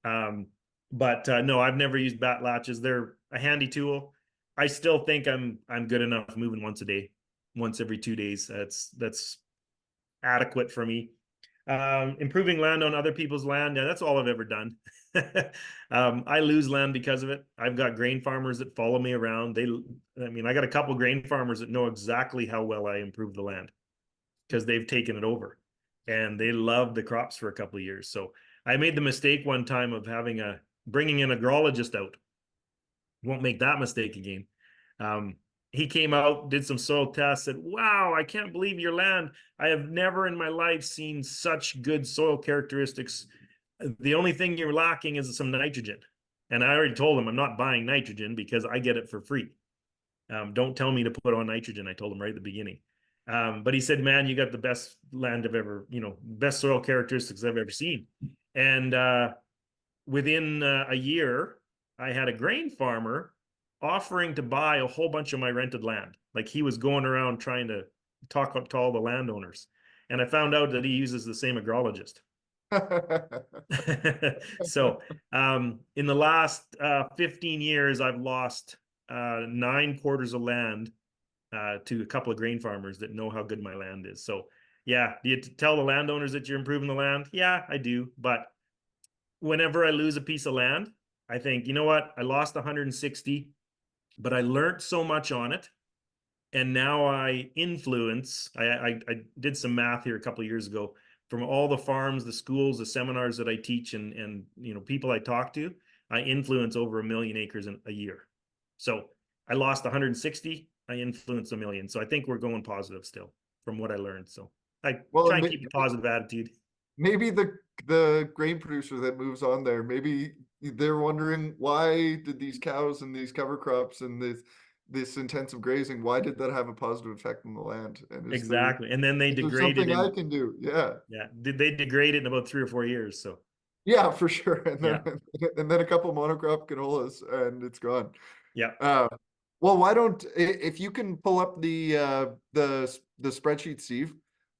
Um, but no, I've never used bat latches. They're a handy tool. I still think I'm good enough moving once a day, once every 2 days. That's adequate for me. Improving land on other people's land, yeah, that's all I've ever done. I lose land because of it. I've got grain farmers that follow me around. I mean, I got a couple grain farmers that know exactly how well I improve the land because they've taken it over and they love the crops for a couple of years. So I made the mistake one time of bringing an agrologist out. Won't make that mistake again. Um, he came out, did some soil tests, said, "Wow, I can't believe your land. I have never in my life seen such good soil characteristics. The only thing you're lacking is some nitrogen." And I already told him I'm not buying nitrogen because I get it for free. Don't tell me to put on nitrogen. I told him right at the beginning. But he said, "Man, you got the best land I've ever, best soil characteristics I've ever seen." And within a year, I had a grain farmer offering to buy a whole bunch of my rented land. Like he was going around trying to talk to all the landowners. And I found out that he uses the same agrologist. So in the last 15 years, I've lost 9 quarters of land to a couple of grain farmers that know how good my land is. So yeah, do you tell the landowners that you're improving the land? Yeah, I do. But whenever I lose a piece of land, I think, you know what? I lost 160, but I learned so much on it. And now I influence, I did some math here a couple of years ago from all the farms, the schools, the seminars that I teach and people I talk to, I influence over 1 million acres a year. So I lost 160, I influenced 1 million. So I think we're going positive still from what I learned. So I Well, try and and keep a positive attitude. maybe the grain producer that moves on there, maybe they're wondering why did these cows and these cover crops and this intensive grazing, why did that have a positive effect on the land? And Exactly. And then they is there degraded something I in, can do? Yeah. yeah, did they degrade it in about 3 or 4 years? So Yeah, for sure. yeah, And then a couple monocrop canolas and it's gone. yeah. Uh, well, why don't if you can pull up the spreadsheet, Steve.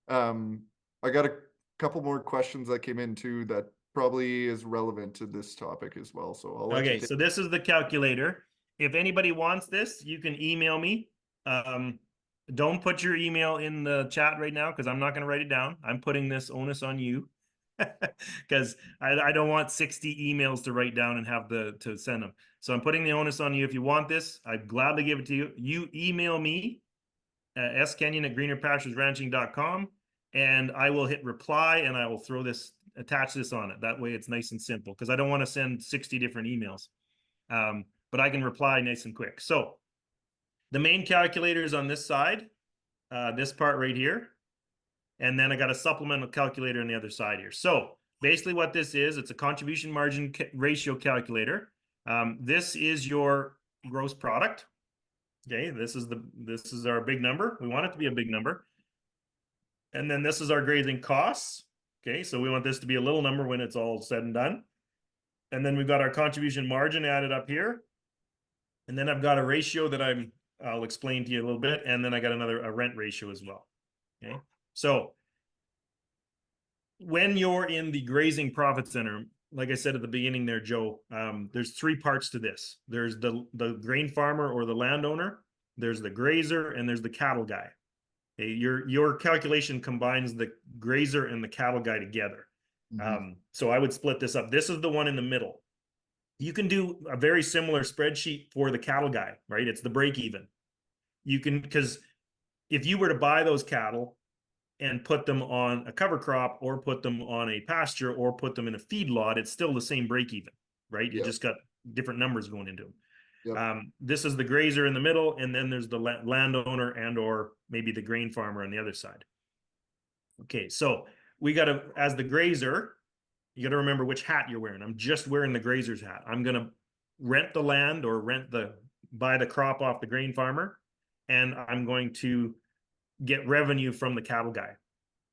Um, I got a couple more questions that came in too that probably is relevant to this topic as well. So I'll let you Okay, take. so this is the calculator. If anybody wants this, you can email me. Um, don't put your email in the chat right now because I'm not going to write it down. I'm putting this onus on you because I don't want 60 emails to write down and have to send them. So I'm putting the onus on you. If you want this, I'd gladly give it to you. You email me skenyon@greenerpasturesranching.com and I will hit reply and I will attach this on it. That way it's nice and simple because I don't want to send 60 different emails. But I can reply nice and quick. So the main calculator is on this side, this part right here. And then I got a supplemental calculator on the other side here. So basically what this is, it's a contribution margin ratio calculator. This is your gross product. Okay, this is our big number. We want it to be a big number. And then this is our grazing costs. Okay, so we want this to be a little number when it's all said and done. And then we've got our contribution margin added up here. And then I've got a ratio that I'll explain to you a little bit. And then I got a rent ratio as well. Okay, so when you're in the grazing profit center, like I said at the beginning there, Joe, there's 3 parts to this. There's the grain farmer or the landowner, there's the grazer, and there's the cattle guy. Okay, your calculation combines the grazer and the cattle guy together. So I would split this up. This is the one in the middle. You can do a very similar spreadsheet for the cattle guy, right? It's the break even. You can, because if you were to buy those cattle and put them on a cover crop or put them on a pasture or put them in a feed lot, it's still the same break even, right? You just got different numbers going into them. Yep. This is the grazer in the middle, and then there's the landowner and or maybe the grain farmer on the other side. Okay, so we got to, as the grazer, you got to remember which hat you're wearing. I'm just wearing the grazer's hat. I'm going to rent the land or buy the crop off the grain farmer, and I'm going to get revenue from the cattle guy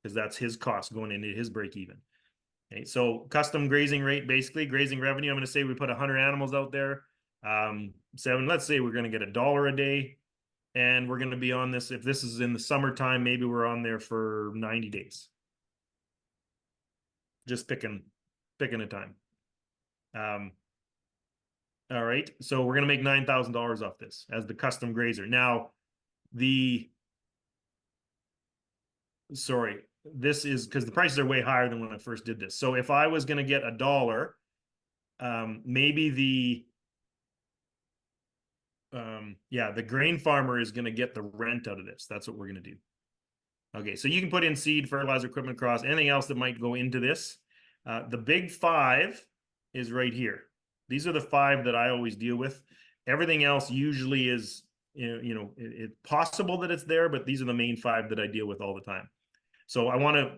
because that's his cost going into his break even. Okay, so custom grazing rate, basically grazing revenue. I'm going to say we put 100 animals out there. Let's say we're going to get $1 a day, and we're going to be on this. If this is in the summertime, maybe we're on there for 90 days. Just picking a time. All right, so we're going to make $9,000 off this as the custom grazer. Now, sorry, this is because the prices are way higher than when I first did this. So if I was going to get $1, maybe the grain farmer is going to get the rent out of this. That's what we're going to do. Okay, so you can put in seed, fertilizer, equipment costs, anything else that might go into this. The big 5 is right here. These are the 5 that I always deal with. Everything else usually is, it's possible that it's there, but these are the main 5 that I deal with all the time. So I want to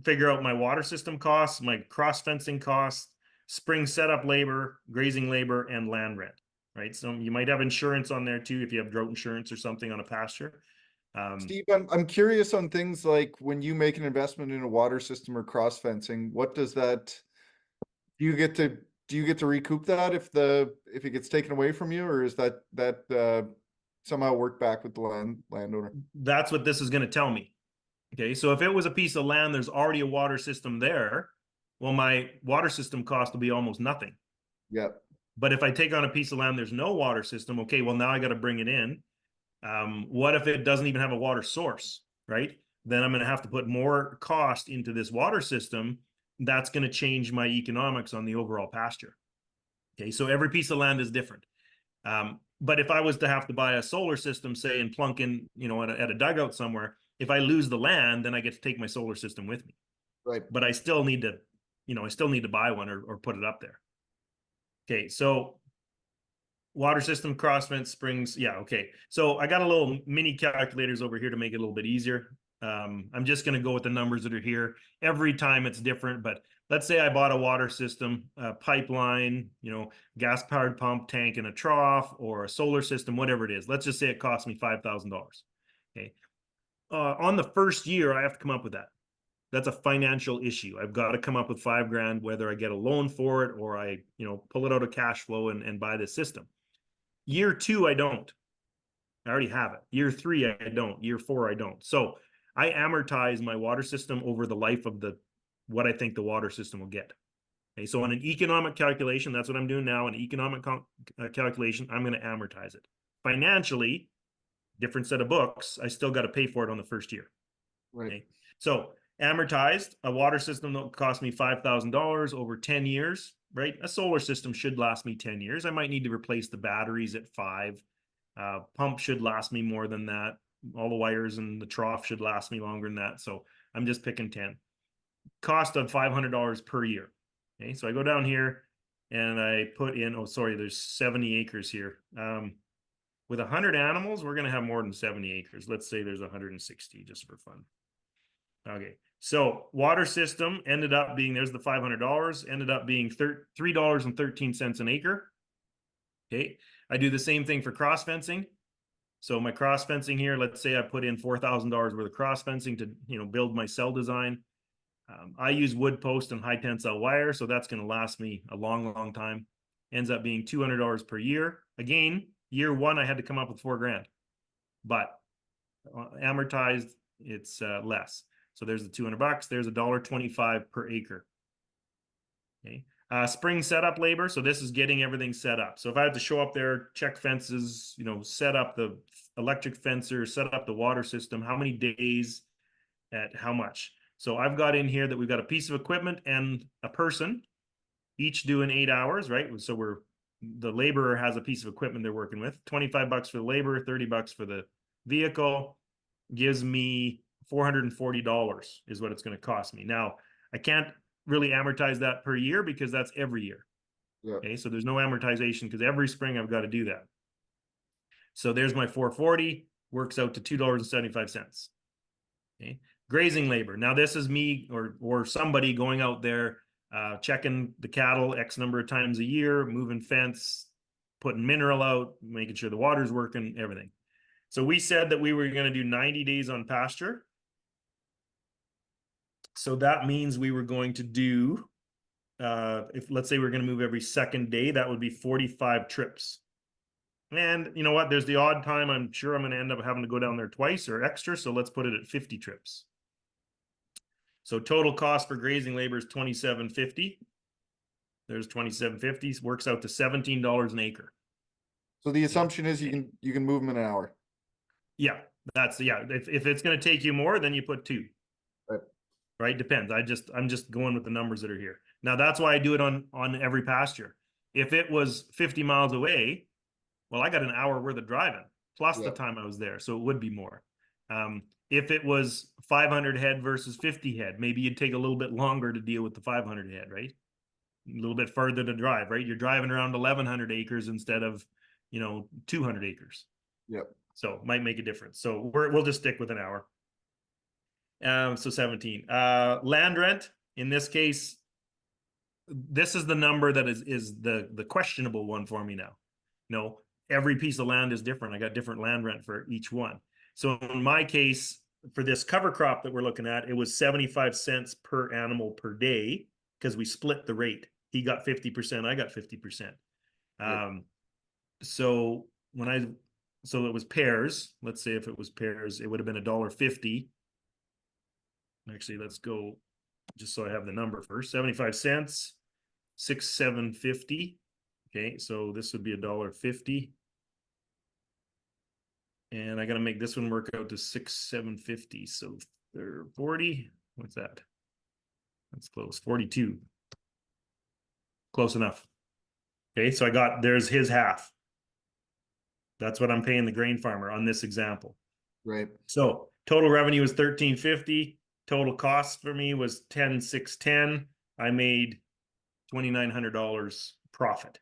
figure out my water system costs, my cross fencing costs, spring setup labor, grazing labor, and land rent, right? So you might have insurance on there too if you have drought insurance or something on a pasture. Steve, I'm curious on things like when you make an investment in a water system or cross fencing, what does that, do you get to recoup that if it gets taken away from you, or is that somehow work back with the landowner? That's what this is going to tell me. Okay, so if it was a piece of land, there's already a water system there, well, my water system cost will be almost nothing. Yeah. But if I take on a piece of land, there's no water system. Okay, well, now I got to bring it in. What if it doesn't even have a water source, right? Then I'm going to have to put more cost into this water system. That's going to change my economics on the overall pasture. Okay, so every piece of land is different. But if I was to have to buy a solar system, say, and plunk in, at a dugout somewhere, if I lose the land, then I get to take my solar system with me. Right. But I still need to buy one or put it up there. Okay, so water system, crossfence, springs. Yeah, okay. So I got a little mini calculators over here to make it a little bit easier. I'm just going to go with the numbers that are here. Every time it's different, but let's say I bought a water system, a pipeline, gas-powered pump, tank, and a trough, or a solar system, whatever it is. Let's just say it cost me $5,000. Okay. On the first year, I have to come up with that. That's a financial issue. I've got to come up with $5,000, whether I get a loan for it or I, pull it out of cash flow and buy this system. Year 2, I don't. I already have it. Year 3, I don't. Year 4, I don't. So I amortize my water system over the life of what I think the water system will get. Okay, so on an economic calculation, that's what I'm doing now. An economic calculation, I'm going to amortize it. Financially, different set of books. I still got to pay for it on the first year. Right. Okay, so amortized, a water system that cost me $5,000 over 10 years, right? A solar system should last me 10 years. I might need to replace the batteries at 5. Pump should last me more than that. All the wires and the trough should last me longer than that. So I'm just picking 10. Cost of $500 per year. Okay, so I go down here and I put in, there's 70 acres here. With 100 animals, we're going to have more than 70 acres. Let's say there's 160 just for fun. Okay, so water system ended up being, there's the $500, ended up being $3.13 an acre. Okay, I do the same thing for cross fencing. So my cross fencing here, let's say I put in $4,000 worth of cross fencing to build my cell design. I use wood post and high tensile wire, so that's going to last me a long time. Ends up being $200 per year. Again, year 1 I had to come up with $4,000, but amortized it's less. So there's the $200. There's $1.25 per acre. Okay. Spring setup labor. So this is getting everything set up. So if I had to show up there, check fences, set up the electric fencer, set up the water system, how many days at how much? So I've got in here that we've got a piece of equipment and a person, each doing 8 hours, right? So the laborer has a piece of equipment they're working with. $25 for the labor, $30 for the vehicle, gives me $440 is what it's going to cost me. Now, I can't really amortize that per year because that's every year. Yeah. Okay, so there's no amortization because every spring I've got to do that. So there's my 440, works out to $2.75. Okay, grazing labor. Now this is me or somebody going out there, checking the cattle X number of times a year, moving fence, putting mineral out, making sure the water's working, everything. So we said that we were going to do 90 days on pasture. So that means we were going to do if let's say we're going to move every second day, that would be 45 trips. And you know what? There's the odd time I'm sure I'm going to end up having to go down there twice or extra. So let's put it at 50 trips. So total cost for grazing labor is $27.50. There's $27.50. Works out to $17 an acre. So the assumption is you can move them in an hour. Yeah, If it's going to take you more, then you put two. Right. Right? Depends. I'm just going with the numbers that are here. Now that's why I do it on every pasture. If it was 50 miles away, well, I got an hour worth of driving plus the time I was there, so it would be more. If it was 500 head versus 50 head, maybe you'd take a little bit longer to deal with the 500 head, right? A little bit further to drive, right? You're driving around 1,100 acres instead of, 200 acres. Yep. So might make a difference. So we'll just stick with an hour. So 17. Land rent, in this case, this is the number that is the questionable one for me now. No, every piece of land is different. I got different land rent for each one. So in my case, for this cover crop that we're looking at, it was 75 cents per animal per day because we split the rate. He got 50%, I got 50%. So so it was pairs. Let's say if it was pairs, it would have been $1.50. Actually, let's go just so I have the number first. 75 cents, 6,750. Okay, so this would be $1.50. And I got to make this one work out to 6,750. So they're 40. What's that? That's close. 42. Close enough. Okay, so there's his half. That's what I'm paying the grain farmer on this example. Right. So total revenue was $13.50. Total cost for me was $10,610. I made $2,900 profit.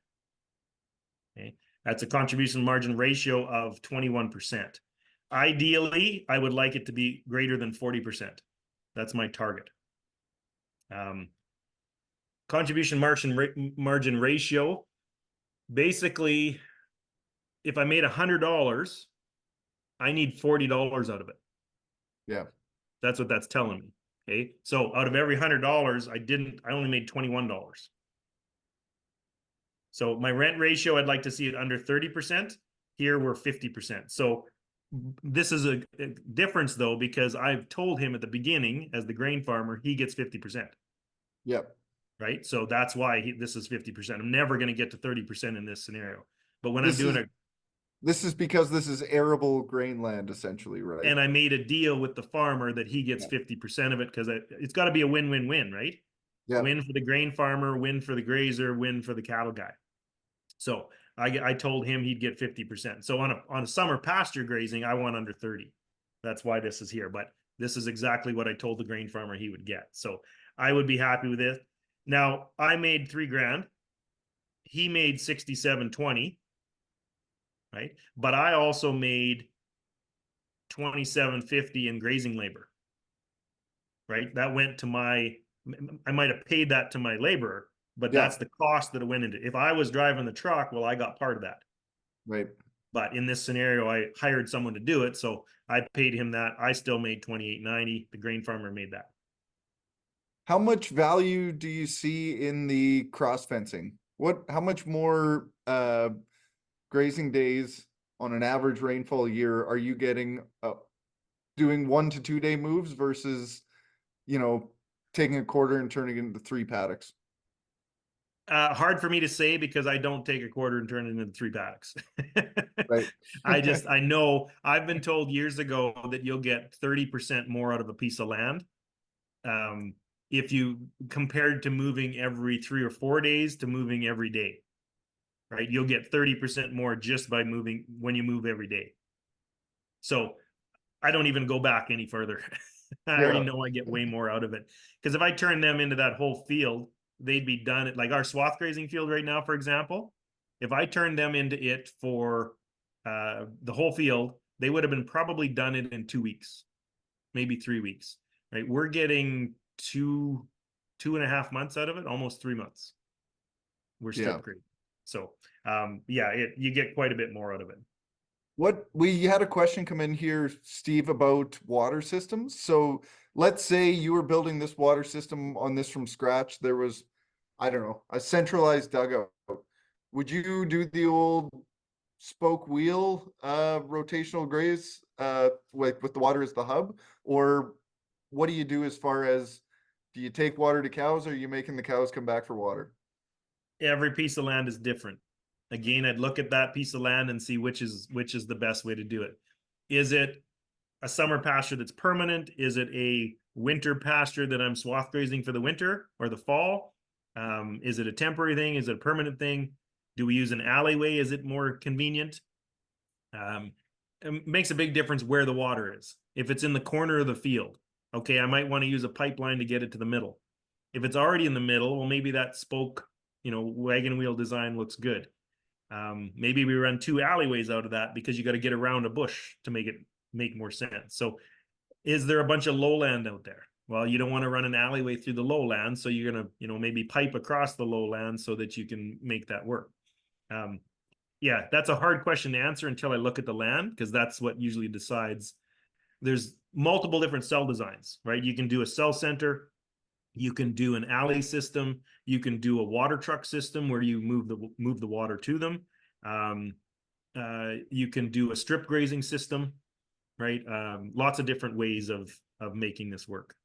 Okay, that's a contribution margin ratio of 21%. Ideally, I would like it to be greater than 40%. That's my target. Contribution margin ratio. Basically, if I made $100, I need $40 out of it. Yeah. That's what that's telling me. Okay. So out of every $100, I only made $21. So my rent ratio, I'd like to see it under 30%. Here we're 50%. So this is a difference though, because I've told him at the beginning as the grain farmer, he gets 50%. Yep. Right. So that's why this is 50%. I'm never going to get to 30% in this scenario. But when I'm doing this is because this is arable grain land, essentially, right? And I made a deal with the farmer that he gets 50% of it because it's got to be a win-win-win, right? Yeah. Win for the grain farmer, win for the grazer, win for the cattle guy. So I told him he'd get 50%. So on a summer pasture grazing, I want under 30. That's why this is here. But this is exactly what I told the grain farmer he would get. So I would be happy with it. Now I made $3,000. He made 67.20. Right. But I also made $27.50 in grazing labor. Right. That went to I might have paid that to my laborer, but that's the cost that it went into. If I was driving the truck, well, I got part of that. Right. But in this scenario, I hired someone to do it. So I paid him that. I still made $28.90. The grain farmer made that. How much value do you see in the cross fencing? How much more grazing days on an average rainfall year are you getting doing 1 to 2 day moves versus, taking a quarter and turning it into 3 paddocks? Hard for me to say because I don't take a quarter and turn it into 3 paddocks. Right. I know I've been told years ago that you'll get 30% more out of a piece of land. If you compared to moving every 3 or 4 days to moving every day, right? You'll get 30% more just by moving when you move every day. So I don't even go back any further. I already know I get way more out of it. Because if I turn them into that whole field, they'd be done at like our swath grazing field right now, for example. If I turned them into it for the whole field, they would have been probably done it in 2 weeks, maybe 3 weeks, right? We're getting 2.5 months out of it, almost 3 months. We're strip grading. So you get quite a bit more out of it. We had a question come in here, Steve, about water systems. So let's say you were building this water system on this from scratch. There was, I don't know, a centralized dugout, would you do the old spoke wheel rotational graze with the water as the hub? Or what do you do as far as, do you take water to cows, or are you making the cows come back for water? Every piece of land is different. Again, I'd look at that piece of land and see which is the best way to do it. Is it a summer pasture that's permanent? Is it a winter pasture that I'm swath grazing for the winter or the fall? Is it a temporary thing? Is it a permanent thing? Do we use an alleyway? Is it more convenient? It makes a big difference where the water is. If it's in the corner of the field, okay, I might want to use a pipeline to get it to the middle. If it's already in the middle, well, maybe that spoke, wagon wheel design looks good. Maybe we run 2 alleyways out of that because you got to get around a bush to make it make more sense. So is there a bunch of lowland out there? Well, you don't want to run an alleyway through the lowland, so you're going to, maybe pipe across the lowland so that you can make that work. Yeah, that's a hard question to answer until I look at the land, because that's what usually decides. There's multiple different cell designs, right? You can do a cell center, you can do an alley system, you can do a water truck system where you move the water to them. You can do a strip grazing system, right? Lots of different ways of making this work.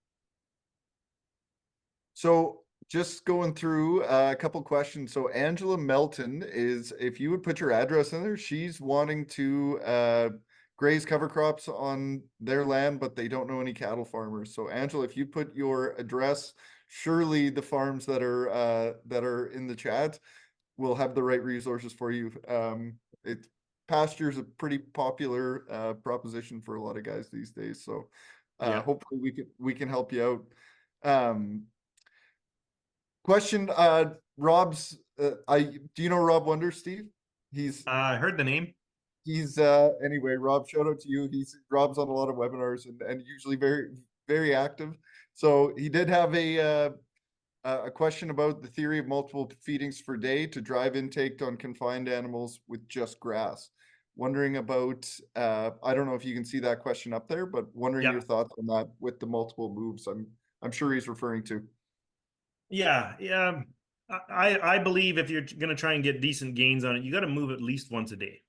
So just going through a couple questions. So Angela Melton is, if you would put your address in there, she's wanting to graze cover crops on their land, but they don't know any cattle farmers. So Angela, if you put your address, surely the farms that are in the chat will have the right resources for you. Pasture is a pretty popular proposition for a lot of guys these days. So Yeah. hopefully we can help you out. Question, Rob's, do you know Rob Wonder, Steve? I heard the name. He's anyway, Rob, shout out to you. Rob's on a lot of webinars and usually very, very active. So he did have a question about the theory of multiple feedings per day to drive intake on confined animals with just grass. Wondering about, I don't know if you can see that question up there, but wondering your Yeah. thoughts on that with the multiple moves I'm sure he's referring to. Yeah. I believe if you're going to try and get decent gains on it, you got to move at least once a day,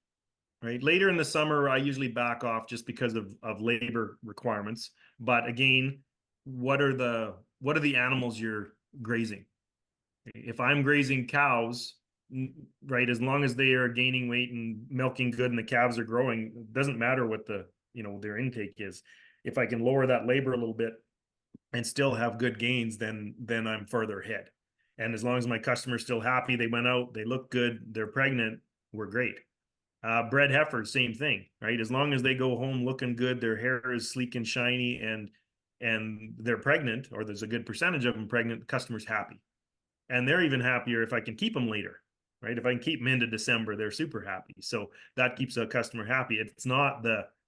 right? Later in the summer, I usually back off just because of labor requirements. But again, what are the animals you're grazing? If I'm grazing cows, right, as long as they are gaining weight and milking good and the calves are growing, it doesn't matter what their intake is. If I can lower that labor a little bit and still have good gains, then I'm further ahead. And as long as my customer's still happy, they went out, they look good, they're pregnant, we're great. Bred heifers, same thing, right? As long as they go home looking good, their hair is sleek and shiny, and they're pregnant, or there's a good percentage of them pregnant, the customer's happy. And they're even happier if I can keep them later, right? If I can keep them into December, they're super happy. So that keeps a customer happy. It's not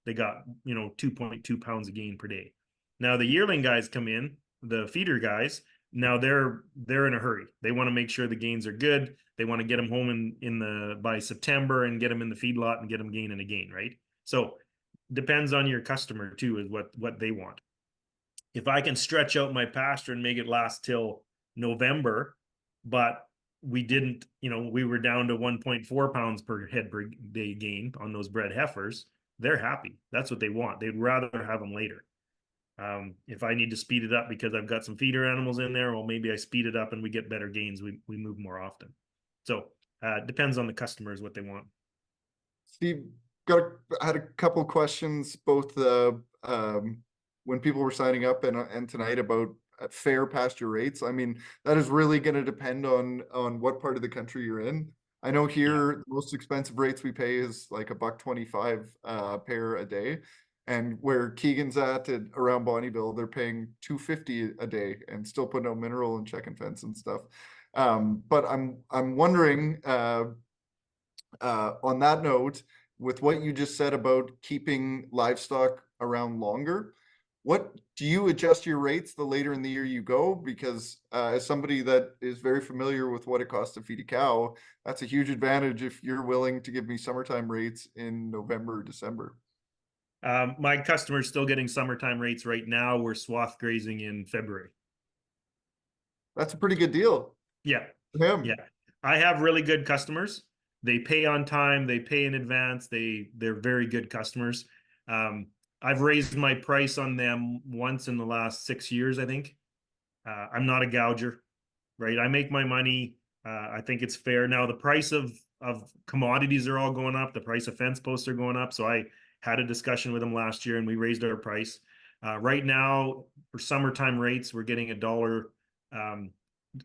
they got 2.2 pounds of gain per day. Now the yearling guys come in, the feeder guys. Now they're in a hurry. They want to make sure the gains are good. They want to get them home by September and get them in the feedlot and get them gaining again, right? So depends on your customer too, is what they want. If I can stretch out my pasture and make it last till November, but we didn't, we were down to 1.4 pounds per head per day gain on those bred heifers, they're happy. That's what they want. They'd rather have them later. If I need to speed it up because I've got some feeder animals in there, well, maybe I speed it up and we get better gains. We move more often. So depends on the customers what they want. Steve, had a couple questions, both when people were signing up and tonight about fair pasture rates. I mean, that is really going to depend on what part of the country you're in. I know here the most expensive rates we pay is like $1.25 pair a day, and where Keegan's at around Bonnyville, they're paying $2.50 a day and still putting out mineral and check and fence and stuff. But I'm wondering. On that note, with what you just said about keeping livestock around longer, what do you adjust your rates the later in the year you go? Because as somebody that is very familiar with what it costs to feed a cow, that's a huge advantage if you're willing to give me summertime rates in November or December. My customer's still getting summertime rates right now. We're swath grazing in February. That's a pretty good deal. Yeah. Him. Yeah. I have really good customers. They pay on time, they pay in advance. They're very good customers. Um, I've raised my price on them once in the last 6 years, I think. I'm not a gouger, right? I make my money. I think it's fair. Now the price of commodities are all going up. The price of fence posts are going up. So I had a discussion with them last year and we raised our price. Right now, for summertime rates, we're getting $1.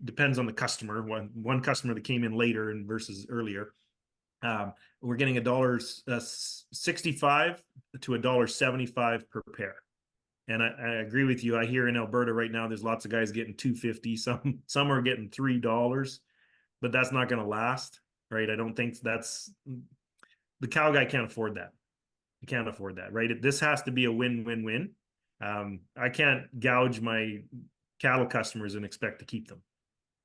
Depends on the customer. One customer that came in later and versus earlier. We're getting $1.65 to $1.75 per pair. And I agree with you. I hear in Alberta right now, there's lots of guys getting 250. Some are getting $3, but that's not going to last, right? I don't think that's the cow guy can't afford that. He can't afford that, right? This has to be a win-win-win. I can't gouge my cattle customers and expect to keep them.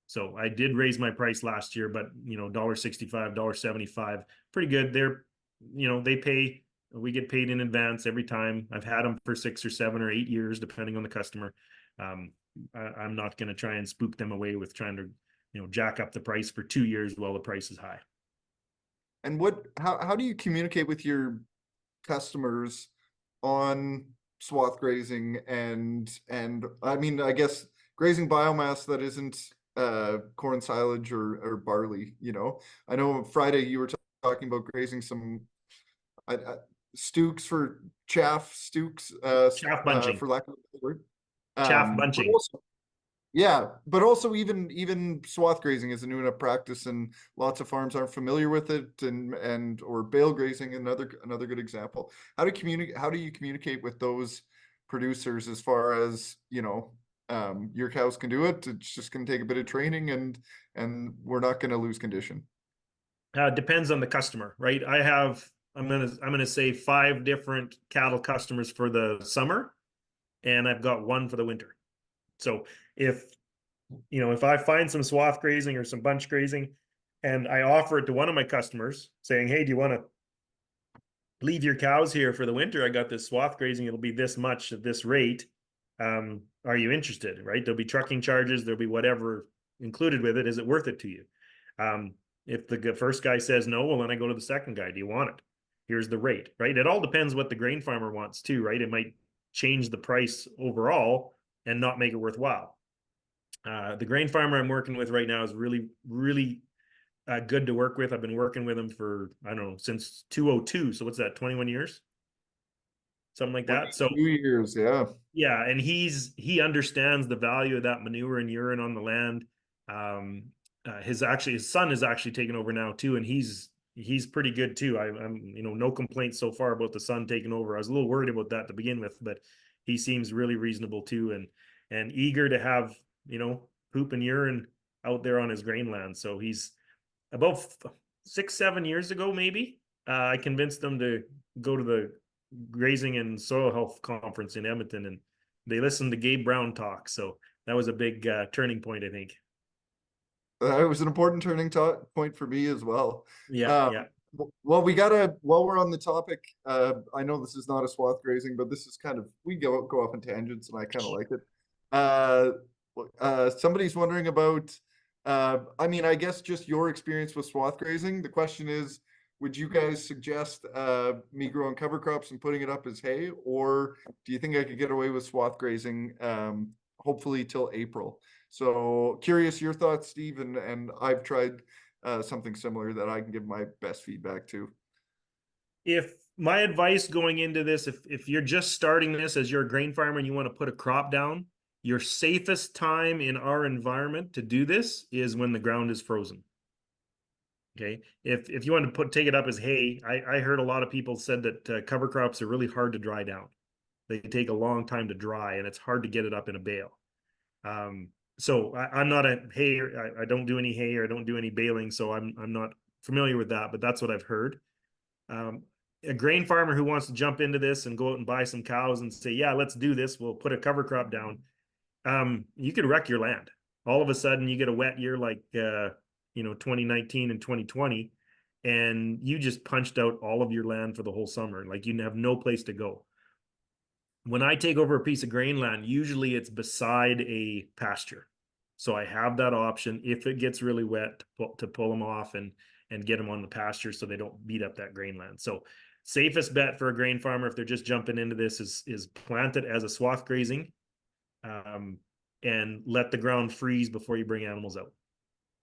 So I did raise my price last year, but $1.65, $1.75, pretty good. They pay. We get paid in advance every time. I've had them for 6 or 7 or 8 years, depending on the customer. I'm not going to try and spook them away with trying to, jack up the price for 2 years while the price is high. And how do you communicate with your customers on swath grazing and I mean, I guess grazing biomass that isn't corn silage or barley, I know Friday you were talking about grazing some stooks for chaff stooks Chaff bunching. for lack of a better word. Chaff But bunching. also, yeah, but also even swath grazing is a new enough practice, and lots of farms aren't familiar with it, and or bale grazing, another good example. How do you communicate with those producers as far as, your cows can do it? It's just going to take a bit of training, and we're not going to lose condition. Depends on the customer, right? I'm gonna say 5 different cattle customers for the summer, and I've got one for the winter. So if I find some swath grazing or some bunch grazing, and I offer it to one of my customers, saying, "Hey, do you want to leave your cows here for the winter? I got this swath grazing. It'll be this much at this rate. Are you interested?" Right? There'll be trucking charges. There'll be whatever included with it. Is it worth it to you? If the first guy says no, well, then I go to the second guy. Do you want it? Here's the rate, right? It all depends what the grain farmer wants too, right? It might change the price overall and not make it worthwhile. The grain farmer I'm working with right now is really, really good to work with. I've been working with him for, I don't know, since 202. So what's that, 21 years? Something like that. So 2 years, yeah. yeah, and he understands the value of that manure and urine on the land. His son is actually taken over now too, and he's pretty good too. I'm no complaints so far about the son taking over. I was a little worried about that to begin with, but he seems really reasonable too, and eager to have poop and urine out there on his grain land. So he's about 6-7 years ago, maybe I convinced them to go to the Grazing and Soil Health Conference in Edmonton, and they listened to Gabe Brown talk. So that was a big turning point, I think. It was an important turning point for me as well. Yeah, Um, yeah. well, while we're on the topic, I know this is not a swath grazing, but this is we go off in tangents, and I kind of like it. Somebody's wondering about, I mean, I guess just your experience with swath grazing. The question is, would you guys suggest me growing cover crops and putting it up as hay, or do you think I could get away with swath grazing, hopefully till April? So curious your thoughts, Steve, and I've tried something similar that I can give my best feedback to. If my advice going into this, if you're just starting this as you're a grain farmer and you want to put a crop down, your safest time in our environment to do this is when the ground is frozen. Okay. If you want to take it up as hay, I heard a lot of people said that cover crops are really hard to dry down. They take a long time to dry, and it's hard to get it up in a bale. So I'm not a hay. I don't do any hay or I don't do any baling, so I'm not familiar with that. But that's what I've heard. A grain farmer who wants to jump into this and go out and buy some cows and say, "Yeah, let's do this. We'll put a cover crop down." You could wreck your land. All of a sudden, you get a wet year like 2019 and 2020, and you just punched out all of your land for the whole summer. Like you have no place to go. When I take over a piece of grain land, usually it's beside a pasture. So I have that option if it gets really wet to pull them off and get them on the pasture so they don't beat up that grain land. So safest bet for a grain farmer if they're just jumping into this is plant it as a swath grazing, and let the ground freeze before you bring animals out,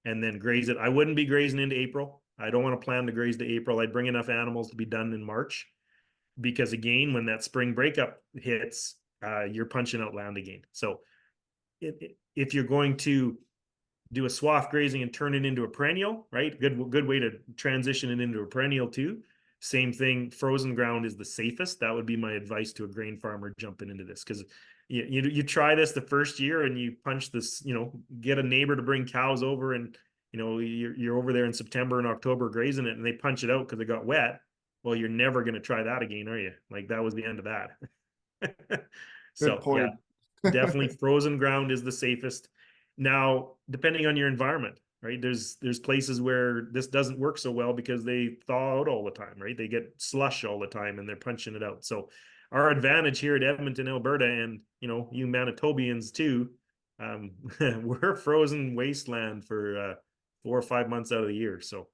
and then graze it. I wouldn't be grazing into April. I don't want to plan to graze to April. I'd bring enough animals to be done in March, because again, when that spring breakup hits, you're punching out land again. So if you're going to do a swath grazing and turn it into a perennial, right? Good way to transition it into a perennial too. Same thing, frozen ground is the safest. That would be my advice to a grain farmer jumping into this, because you try this the first year and you punch this, get a neighbor to bring cows over, and you're over there in September and October grazing it, and they punch it out because it got wet. Well, you're never going to try that again, are you? Like, that was the end of that. Good So yeah, point. definitely frozen ground is the safest. Now, depending on your environment, right? There's places where this doesn't work so well because they thaw out all the time, right? They get slush all the time and they're punching it out. So our advantage here at Edmonton, Alberta, and you Manitobians too, we're frozen wasteland for 4 or 5 months out of the year. So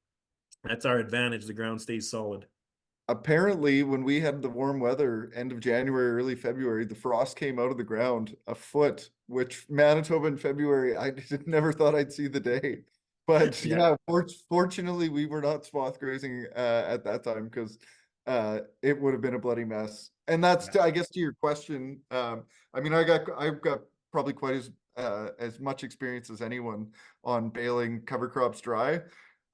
that's our advantage. The ground stays solid. Apparently, when we had the warm weather, end of January, early February, the frost came out of the ground a foot, which Manitoba in February, I never thought I'd see the day. But Yeah. yeah, fortunately, we were not swath grazing at that time, because it would have been a bloody mess. And that's, Yeah. I guess, to your question. I mean, I've got probably quite as much experience as anyone on baling cover crops dry.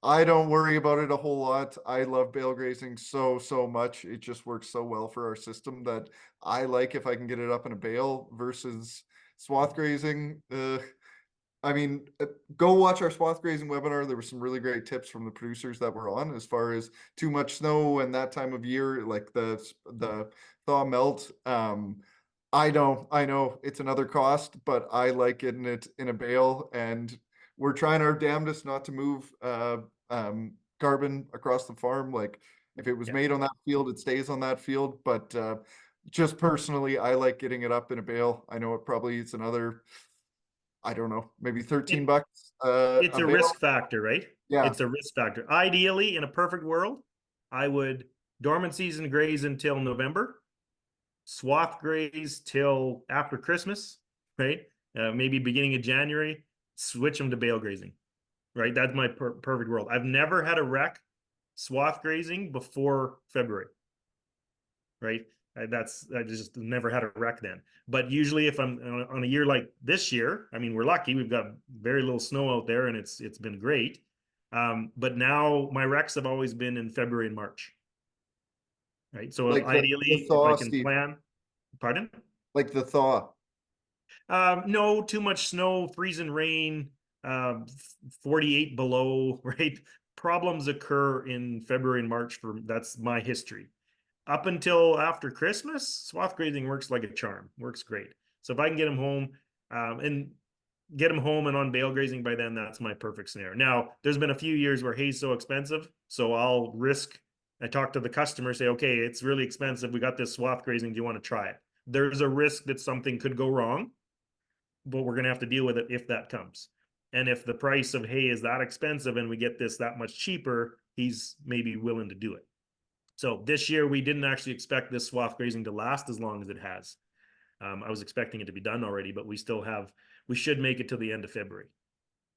I don't worry about it a whole lot. I love bale grazing so much. It just works so well for our system that I like if I can get it up in a bale versus swath grazing. I mean, go watch our swath grazing webinar. There were some really great tips from the producers that were on as far as too much snow and that time of year, like the thaw melt. I know it's another cost, but I like getting it in a bale, and we're trying our damnedest not to move carbon across the farm. Like, if it was Yeah. made on that field, it stays on that field. But just personally, I like getting it up in a bale. I know it probably is another, I don't know, maybe 13 It, bucks it's a a bale. risk factor, right? Yeah. It's a risk factor. Ideally, in a perfect world, I would dormant season graze until November, swath graze till after Christmas, right? Maybe beginning of January, switch them to bale grazing, right? That's my perfect world. I've never had a wreck swath grazing before February, right? I just never had a wreck then. But usually, if I'm on a year like this year, I mean, we're lucky. We've got very little snow out there, and it's been great. But now my wrecks have always been in February and March, right? So Like the ideally, if I thaw, can Steve, plan, pardon? like the thaw. No, too much snow, freezing rain, 48 below, right? Problems occur in February and March that's my history. Up until after Christmas, swath grazing works like a charm, works great. So if I can get them home, and get them home and on bale grazing by then, that's my perfect scenario. Now, there's been a few years where hay's so expensive, so I talk to the customer, say, okay, it's really expensive. We got this swath grazing. Do you want to try it? There's a risk that something could go wrong, but we're going to have to deal with it if that comes. And if the price of hay is that expensive and we get this that much cheaper, he's maybe willing to do it. So this year we didn't actually expect this swath grazing to last as long as it has. I was expecting it to be done already, but we should make it to the end of February.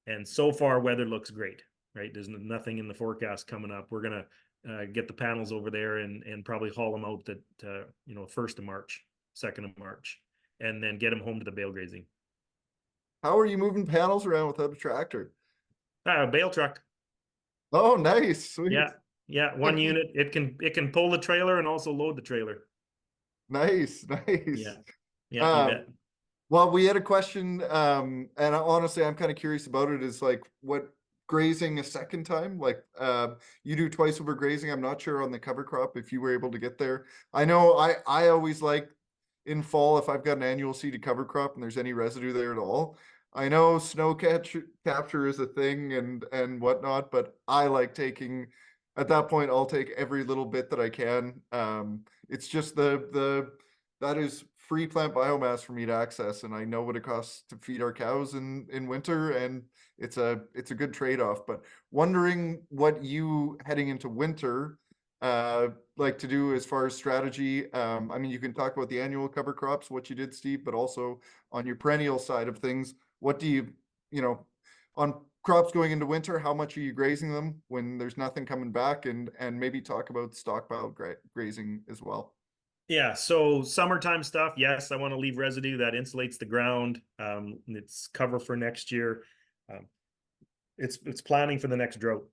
And so far, weather looks great, right? There's nothing in the forecast coming up. We're going to get the panels over there and probably haul them out at, 1st of March, 2nd of March, and then get them home to the bale grazing. How are you moving panels around without a tractor? Bale truck. Oh, nice, sweet. Yeah. Yeah. One unit. It can pull the trailer and also load the trailer. Nice, Yeah. nice. Yeah, you Um, bet. well, we had a question, and honestly, I'm kind of curious about it. Is like, what grazing a second time? Like, you do twice over grazing. I'm not sure on the cover crop if you were able to get there. I know I always like in fall if I've got an annual seeded cover crop and there's any residue there at all. I know capture is a thing and whatnot, but I like taking, at that point, I'll take every little bit that I can. It's just that is free plant biomass for me to access, and I know what it costs to feed our cows in winter, and it's a good trade-off. But wondering what you heading into winter like to do as far as strategy. I mean, you can talk about the annual cover crops, what you did, Steve, but also on your perennial side of things, what do you know, on crops going into winter, how much are you grazing them when there's nothing coming back, and maybe talk about stockpile grazing as well. Yeah, so summertime stuff, yes, I want to leave residue that insulates the ground. It's cover for next year. Um, it's planning for the next drought,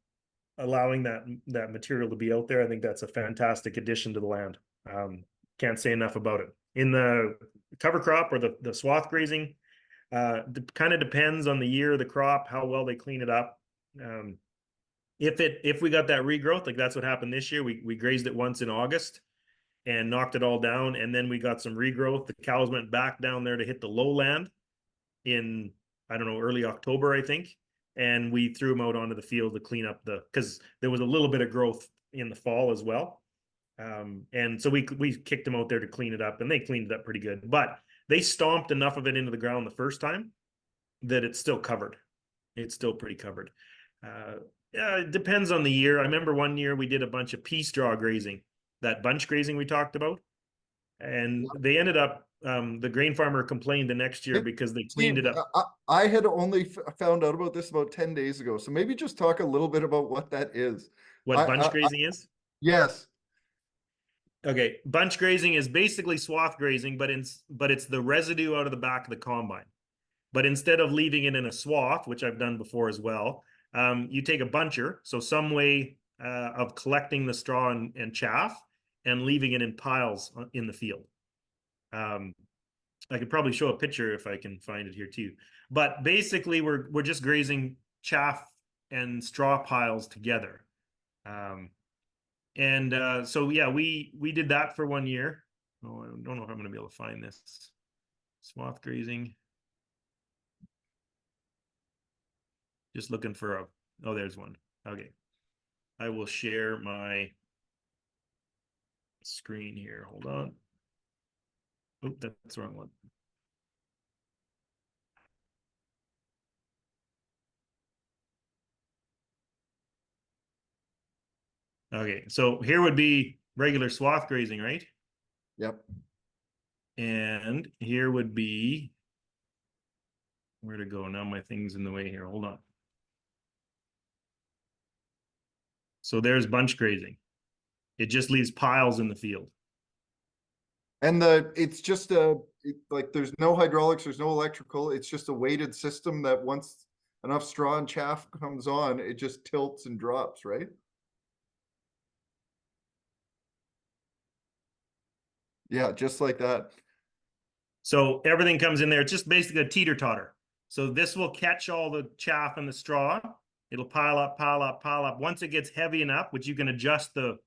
allowing that material to be out there. I think that's a fantastic addition to the land. Can't say enough about it. In the cover crop or the swath grazing, kind of depends on the year of the crop, how well they clean it up. If we got that regrowth, like that's what happened this year, we grazed it once in August and knocked it all down, and then we got some regrowth. The cows went back down there to hit the lowland in, I don't know, early October, I think, and we threw them out onto the field to clean up because there was a little bit of growth in the fall as well. And so we kicked them out there to clean it up, and they cleaned it up pretty good. But they stomped enough of it into the ground the first time that it's still covered. It's still pretty covered. Yeah, it depends on the year. I remember one year we did a bunch of pea straw grazing, that bunch grazing we talked about, and they ended up the grain farmer complained the next year because they cleaned Steve, it up. I had only found out about this about 10 days ago, so maybe just talk a little bit about what that is. What bunch grazing is? Yes. Okay, bunch grazing is basically swath grazing, but it's the residue out of the back of the combine. But instead of leaving it in a swath, which I've done before as well, you take a buncher, so some way of collecting the straw and chaff and leaving it in piles in the field. I could probably show a picture if I can find it here too. But basically, we're just grazing chaff and straw piles together. So yeah, we did that for 1 year. Oh, I don't know if I'm going to be able to find this. Swath grazing. Just looking for oh, there's one. Okay. I will share my screen here. Hold on. Oh, that's the wrong one. Okay, so here would be regular swath grazing, right? Yep. And here would be, where to go? Now my thing's in the way here. Hold on. So there's bunch grazing. It just leaves piles in the field. And it's just like there's no hydraulics, there's no electrical. It's just a weighted system that once enough straw and chaff comes on, it just tilts and drops, right? Yeah, just like that. So everything comes in there. It's just basically a teeter-totter. So this will catch all the chaff and the straw. It'll pile up, pile up, pile up. Once it gets heavy enough, which you can adjust the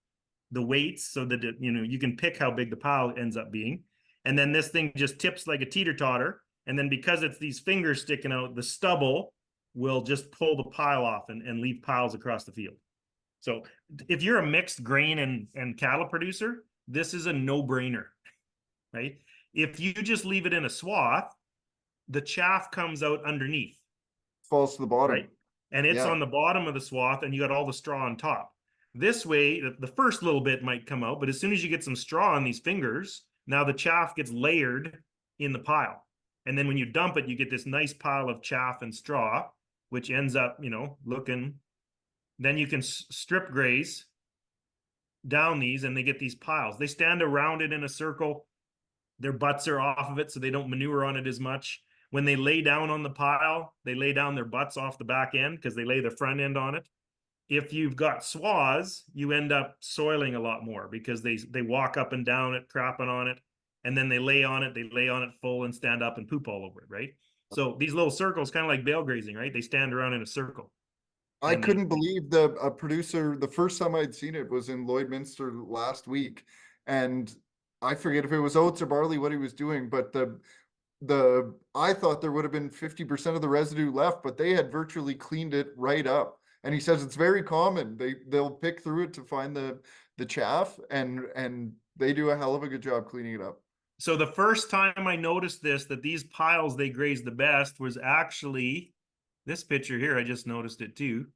weights so that it, you can pick how big the pile ends up being. And then this thing just tips like a teeter-totter. And then because it's these fingers sticking out, the stubble will just pull the pile off and leave piles across the field. So if you're a mixed grain and cattle producer, this is a no-brainer, right? If you just leave it in a swath, the chaff comes out underneath. Falls to the bottom. Right? And it's on the bottom of the swath, and you got all the straw on top. This way, the first little bit might come out, but as soon as you get some straw on these fingers, now the chaff gets layered in the pile. And then when you dump it, you get this nice pile of chaff and straw, which ends up, looking. Then you can strip graze down these, and they get these piles. They stand around it in a circle. Their butts are off of it, so they don't manure on it as much. When they lay down on the pile, they lay down their butts off the back end because they lay the front end on it. If you've got swaths, you end up soiling a lot more because they walk up and down it, crapping on it, and then they lay on it full and stand up and poop all over it, right? So these little circles, kind of like bale grazing, right? They stand around in a circle. I couldn't believe a producer, the first time I'd seen it was in Lloydminster last week. And I forget if it was oats or barley, what he was doing, but I thought there would have been 50% of the residue left, but they had virtually cleaned it right up. And he says it's very common. They'll pick through it to find the chaff, and they do a hell of a good job cleaning it up. So the first time I noticed this, that these piles they graze the best, was actually this picture here. I just noticed it too.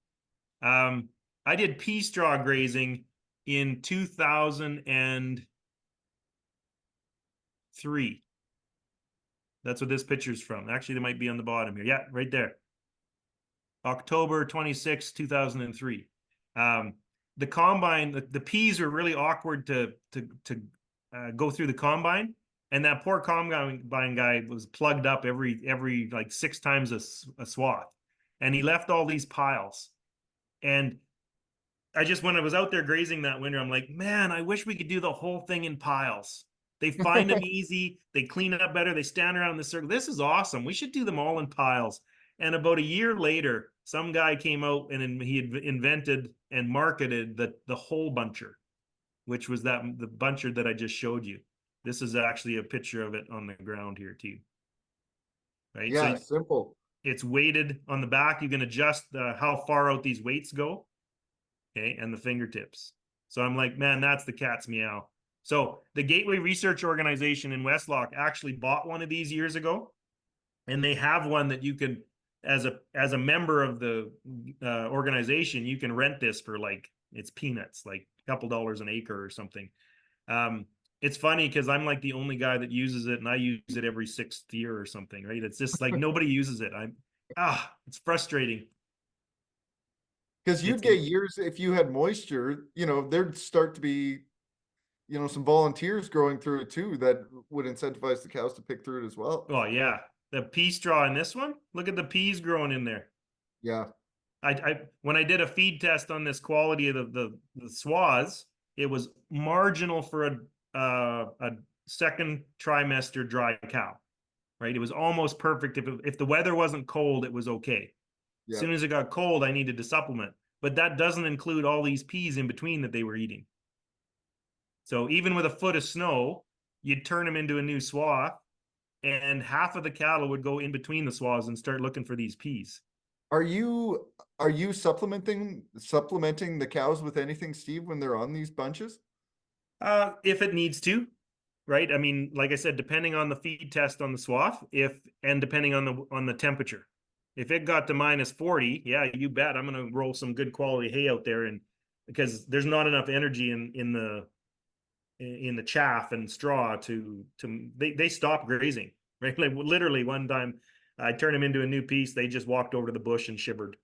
I did pea straw grazing in 2003. That's what this picture's from. Actually, they might be on the bottom here. Yeah, right there. October 26, 2003. The combine, the peas are really awkward to go through the combine, and that poor combine guy was plugged up every like 6 times a swath, and he left all these piles. And when I was out there grazing that winter, I'm like, man, I wish we could do the whole thing in piles. They find them easy, they clean up better, they stand around in the circle. This is awesome. We should do them all in piles. And about a year later, some guy came out and he had invented and marketed the whole buncher, which was the buncher that I just showed you. This is actually a picture of it on the ground here too. Right. Yeah, So simple. it's weighted on the back. You can adjust how far out these weights go. Okay, and the fingertips. So I'm like, man, that's the cat's meow. So the Gateway Research Organization in Westlock actually bought one of these years ago, and they have one that you can, as a member of the organization, you can rent this for like, it's peanuts, like a couple dollars an acre or something. It's funny because I'm like the only guy that uses it, and I use it every 6th year or something, right? It's just like nobody uses it. It's frustrating. Because you'd It's get years if you had moisture, there'd start to be, some volunteers growing through it too that would incentivize the cows to pick through it as well. Oh yeah, the pea straw in this one. Look at the peas growing in there. Yeah. I when I did a feed test on this quality of the swaths, it was marginal for a second trimester dry cow. Right, it was almost perfect. If the weather wasn't cold, it was okay. As Yeah. soon as it got cold, I needed to supplement. But that doesn't include all these peas in between that they were eating. So even with a foot of snow, you'd turn them into a new swath, and half of the cattle would go in between the swaths and start looking for these peas. Are you supplementing the cows with anything, Steve, when they're on these bunches? If it needs to, right? I mean, like I said, depending on the feed test on the swath, and depending on the temperature. If it got to -40, yeah, you bet I'm gonna roll some good quality hay out there, and because there's not enough energy in the chaff and straw to they stop grazing, right? Like literally one time I turned them into a new piece, they just walked over to the bush and shivered.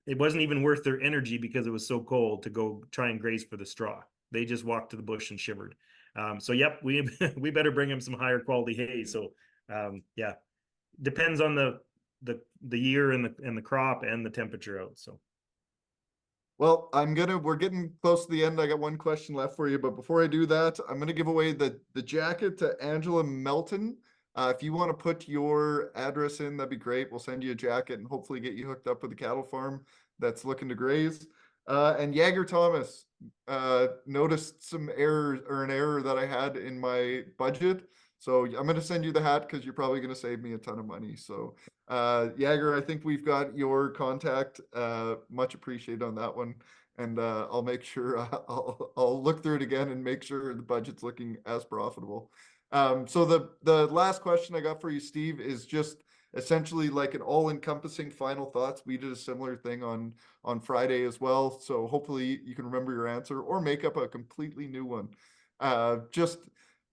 It wasn't even worth their energy because it was so cold to go try and graze for the straw. They just walked to the bush and shivered. So yep, we we better bring them some higher quality hay. So yeah, depends on the year and the crop and the temperature out. So Well, we're getting close to the end. I got one question left for you, but before I do that, I'm gonna give away the jacket to Angela Melton. If you want to put your address in, that'd be great. We'll send you a jacket and hopefully get you hooked up with a cattle farm that's looking to graze. And Jagger Thomas noticed an error that I had in my budget. So I'm going to send you the hat because you're probably going to save me a ton of money. So Jagger, I think we've got your contact. Much appreciated on that one. And I'll make sure I'll look through it again and make sure the budget's looking as profitable. So the last question I got for you, Steve, is just essentially like an all-encompassing final thoughts. We did a similar thing on Friday as well. So hopefully you can remember your answer or make up a completely new one. Just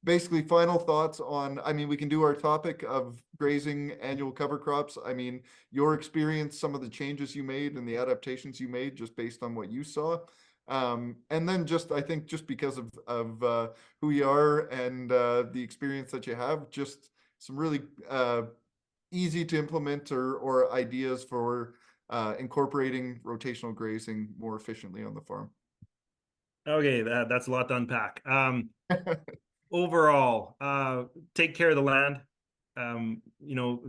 basically final thoughts on, I mean, we can do our topic of grazing annual cover crops. I mean, your experience, some of the changes you made and the adaptations you made just based on what you saw. And then just, I think just because of who you are and the experience that you have, just some really easy to implement or ideas for incorporating rotational grazing more efficiently on the farm. okay, that's a lot to unpack. Overall, take care of the land.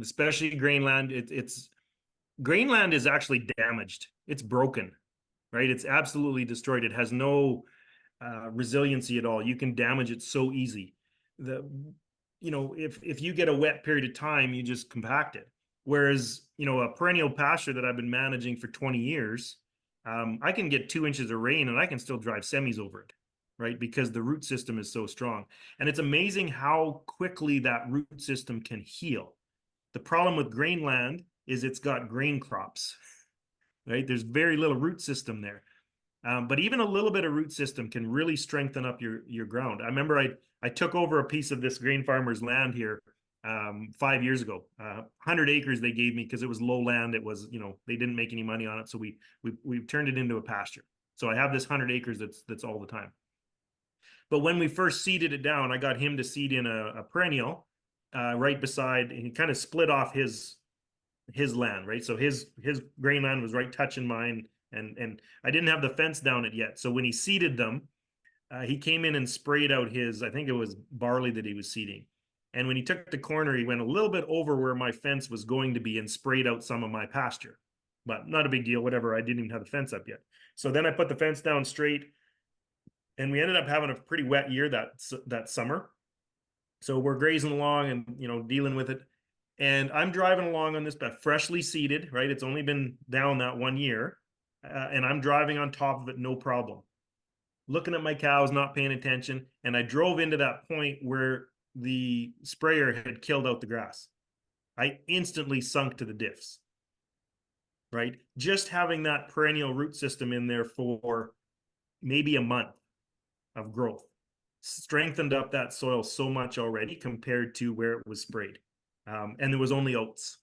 Especially grain land. It's grain land is actually damaged. It's broken, right? It's absolutely destroyed. It has no resiliency at all. You can damage it so easy. If you get a wet period of time, you just compact it. Whereas, a perennial pasture that I've been managing for 20 years, I can get 2 inches of rain and I can still drive semis over it. right? Because the root system is so strong. And it's amazing how quickly that root system can heal. The problem with grainland is it's got grain crops, right? There's very little root system there. But even a little bit of root system can really strengthen up your ground. I remember I took over a piece of this grain farmer's land here 5 years ago. 100 acres they gave me because it was low land. It was, you know, they didn't make any money on it, so we turned it into a pasture. So I have this 100 acres that's all the time. But when we first seeded it down, I got him to seed in a perennial right beside, and he kind of split off his land, right? So his grain land was right touching mine, and I didn't have the fence down it yet. So when he seeded them, he came in and sprayed out his, I think it was barley that he was seeding. And when he took the corner, he went a little bit over where my fence was going to be and sprayed out some of my pasture. But not a big deal, whatever. I didn't even have the fence up yet. So then I put the fence down straight, and we ended up having a pretty wet year that summer. So we're grazing along and, you know, dealing with it. And I'm driving along on this, but freshly seeded, right? It's only been down that 1 year. And I'm driving on top of it, no problem. Looking at my cows, not paying attention. And I drove into that point where the sprayer had killed out the grass. I instantly sunk to the diffs, right? Just having that perennial root system in there for maybe a month of growth strengthened up that soil so much already compared to where it was sprayed. And there was only oats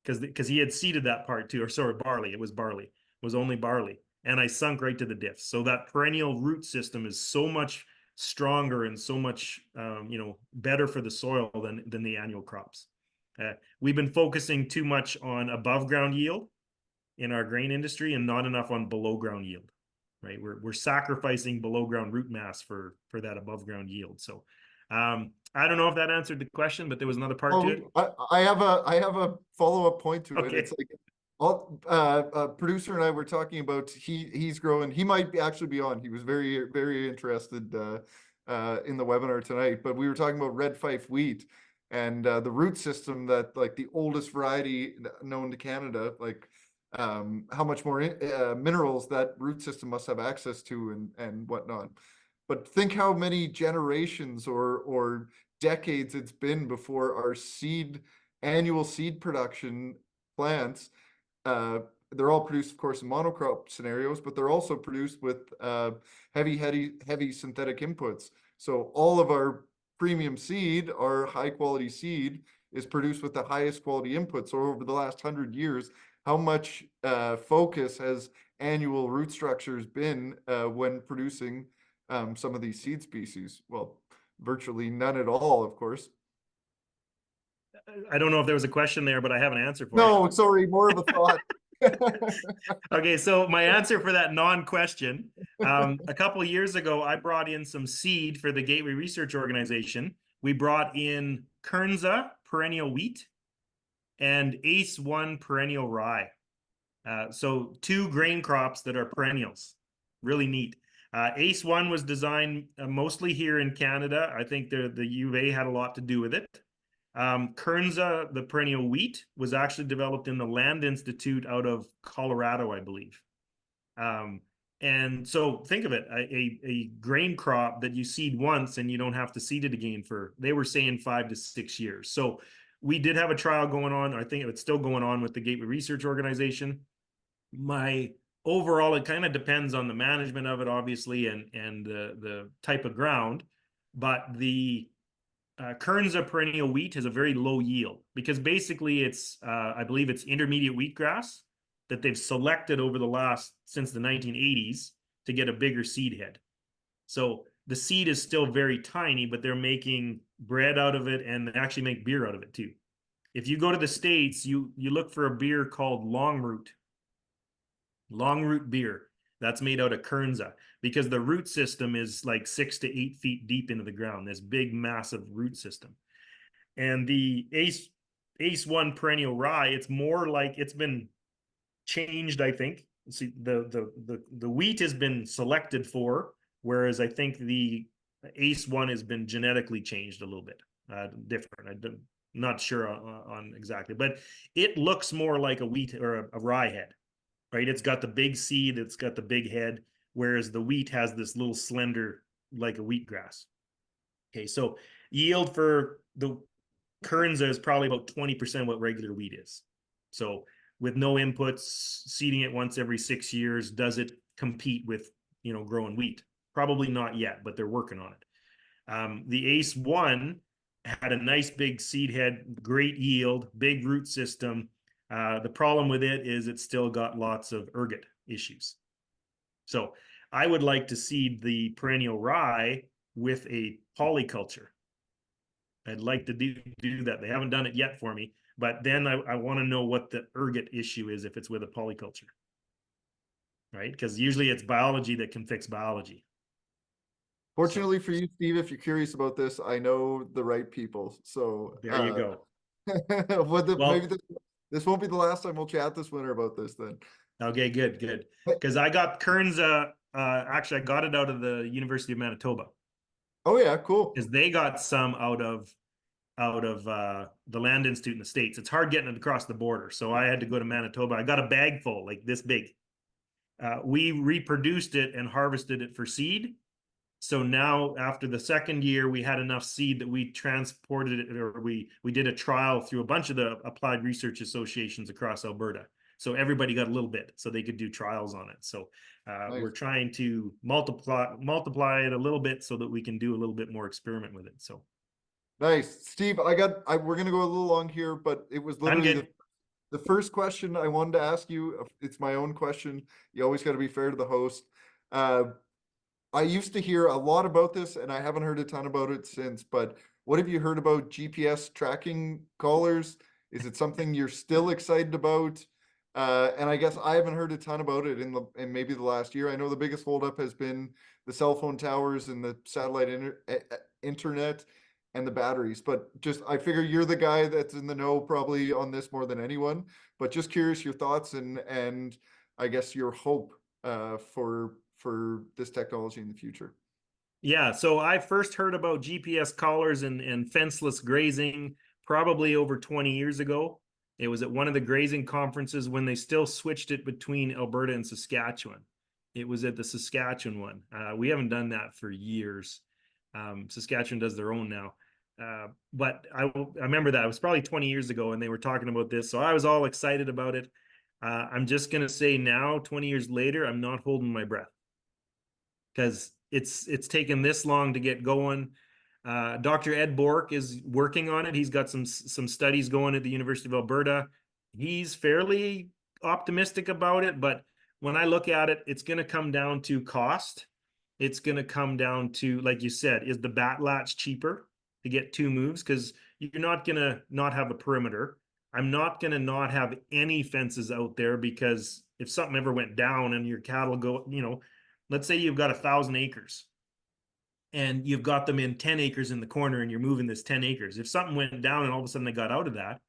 because he had seeded that part too, or sorry, barley. It was barley. It was only barley, and I sunk right to the diffs. So that perennial root system is so much stronger and so much you know, better for the soil than the annual crops. We've been focusing too much on above ground yield in our grain industry and not enough on below ground yield. Right, we're sacrificing below ground root mass for that above ground yield. So I don't know if that answered the question, but there was another part to it. I have a follow-up point to it. Okay. It's like producer and I were talking about he's growing. He might actually be on. He was very interested in the webinar tonight. But we were talking about red fife wheat and the root system that, like, the oldest variety known to Canada, like how much more minerals that root system must have access to and whatnot. But think how many generations or decades it's been before our annual seed production plants. They're all produced, of course, in monocrop scenarios, but they're also produced with heavy synthetic inputs. So all of our premium seed, our high quality seed, is produced with the highest quality input. So over the last 100 years, how much focus has annual root structures been when producing some of these seed species? Well, virtually none at all, of course. I don't know if there was a question there, but I have an answer for No, sorry, more of a thought. Okay, so my answer for that non-question, a couple of years ago, I brought in some seed for the Gateway Research Organization. We brought in Kernza perennial wheat and ACE1 perennial rye. So 2 grain crops that are perennials. Really neat. ACE1 was designed mostly here in Canada. I think the U of A had a lot to do with it. Kernza, the perennial wheat, was actually developed in the Land Institute out of Colorado, I believe. And so think of it, a grain crop that you seed once and you don't have to seed it again for, they were saying 5 to 6 years. So we did have a trial going on. I think it's still going on with the Gateway Research Organization. My overall, it kind of depends on the management of it, obviously, and the type of ground. But the Kernza perennial wheat has a very low yield because basically it's, I believe it's intermediate wheatgrass that they've selected over the last, since the 1980s to get a bigger seed head. So the seed is still very tiny, but they're making bread out of it and they actually make beer out of it too. If you go to the States, you look for a beer called Long Root beer. That's made out of Kernza because the root system is like 6 to 8 feet deep into the ground, this big, massive root system. And the ACE1 perennial rye, it's more like it's been changed, I think. See, the wheat has been selected for, whereas I think the ACE1 has been genetically changed a little bit different. I'm not sure on exactly, but it looks more like a wheat or a rye head. Right, it's got the big seed, it's got the big head. whereas the wheat has this little slender, like a wheatgrass. Okay, so yield for the Kernza is probably about 20% what regular wheat is. So with no inputs, seeding it once every 6 years, does it compete with, growing wheat? Probably not yet, but they're working on it. The Ace One had a nice big seed head, great yield, big root system. The problem with it is it's still got lots of ergot issues. So I would like to seed the perennial rye with a polyculture. I'd like to do that. They haven't done it yet for me, but then I want to know what the ergot issue is if it's with a polyculture, right? Because usually it's biology that can fix biology. Fortunately for you, Steve, if you're curious about this, I know the right people. So There you go. maybe Well, this won't be the last time we'll chat this winter about this then. okay, good. Because I got Kearns, actually I got it out of the University of Manitoba. Oh yeah, cool. Because they got some out of the Land Institute in the States. It's hard getting it across the border. So I had to go to Manitoba. I got a bag full, like this big. We reproduced it and harvested it for seed. So now after the second year, we had enough seed that we transported it, or we did a trial through a bunch of the applied research associations across Alberta. So everybody got a little bit so they could do trials on it. So Nice. we're trying to multiply it a little bit so that we can do a little bit more experiment with it. So Nice. Steve, we're going to go a little long here, but it was I'm literally good. the first question I wanted to ask you. It's my own question. You always got to be fair to the host. I used to hear a lot about this and I haven't heard a ton about it since, but what have you heard about GPS tracking collars? Is it something you're still excited about? And I guess I haven't heard a ton about it in maybe the last year. I know the biggest holdup has been the cell phone towers and the satellite internet and the batteries, but just I figure you're the guy that's in the know probably on this more than anyone. But just curious your thoughts and I guess your hope for this technology in the future. Yeah, so I first heard about GPS collars and fenceless grazing probably over 20 years ago. It was at one of the grazing conferences when they still switched it between Alberta and Saskatchewan. It was at the Saskatchewan one. We haven't done that for years. Saskatchewan does their own now. But I remember that. It was probably 20 years ago and they were talking about this. So I was all excited about it. I'm just going to say now, 20 years later, I'm not holding my breath because it's taken this long to get going. Dr. Ed Bork is working on it. He's got some studies going at the University of Alberta. He's fairly optimistic about it, but when I look at it, it's going to come down to cost. It's going to come down to, like you said, is the bat latch cheaper to get two moves? Because you're not going to not have a perimeter. I'm not going to not have any fences out there because if something ever went down and your cattle go, let's say you've got 1,000 acres and you've got them in 10 acres in the corner and you're moving this 10 acres. If something went down and all of a sudden they got out of that,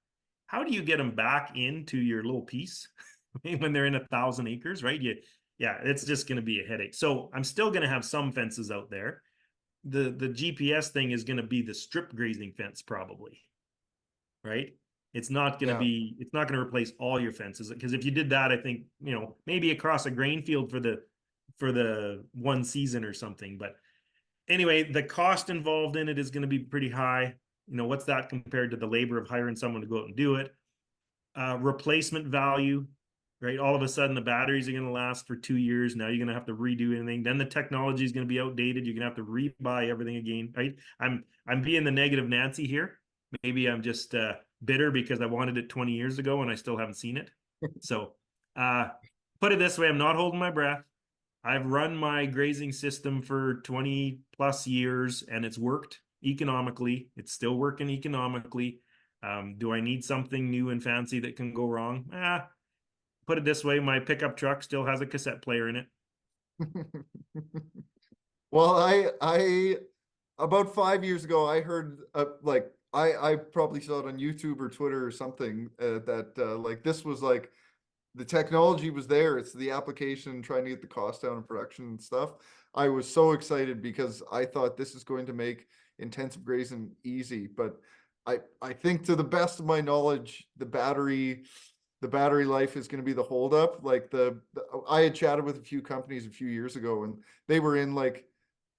how do you get them back into your little piece when they're in 1,000 acres, right? Yeah, it's just going to be a headache. So I'm still going to have some fences out there. The GPS thing is going to be the strip grazing fence probably, right? It's not going to replace all your fences because if you did that, I think, maybe across a grain field for the one season or something. But anyway, the cost involved in it is going to be pretty high. What's that compared to the labor of hiring someone to go out and do it? Replacement value, right? All of a sudden the batteries are going to last for 2 years. Now you're going to have to redo anything. Then the technology is going to be outdated. You're going to have to rebuy everything again, right? I'm being the negative Nancy here. Maybe I'm just bitter because I wanted it 20 years ago and I still haven't seen it. So put it this way, I'm not holding my breath. I've run my grazing system for 20 plus years and it's worked economically. It's still working economically. Do I need something new and fancy that can go wrong? Put it this way, my pickup truck still has a cassette player in it. Well, I about 5 years ago, I heard like I probably saw it on YouTube or Twitter or something that like this was like the technology was there. It's the application trying to get the cost down in production and stuff. I was so excited because I thought this is going to make intensive grazing easy. But I think to the best of my knowledge, the the battery life is going to be the holdup. Like I had chatted with a few companies a few years ago, and they were in like,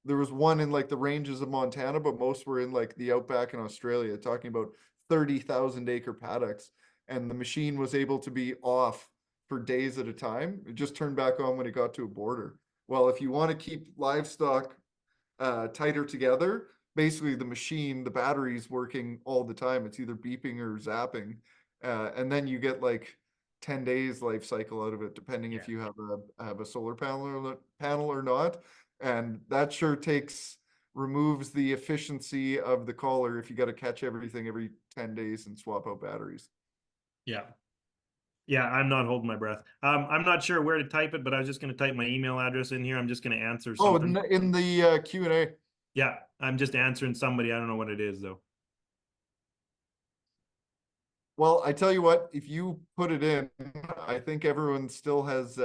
there was one in like the ranges of Montana, but most were in like the outback in Australia, talking about 30,000 acre paddocks. And the machine was able to be off for days at a time. It just turned back on when it got to a border. Well, if you want to keep livestock tighter together, basically the machine, the battery's working all the time. It's either beeping or zapping. And then you get like 10 days life cycle out of it, depending if you have a solar panel or not. And that sure removes the efficiency of the collar if you got to catch everything every 10 days and swap out batteries. Yeah. Yeah, I'm not holding my breath. I'm not sure where to type it, but I was just going to type my email address in here. I'm just going to answer Oh, something. in the Q&A. Yeah, I'm just answering somebody. I don't know what it is though. Well, I tell you what, if you put it in, I think everyone still has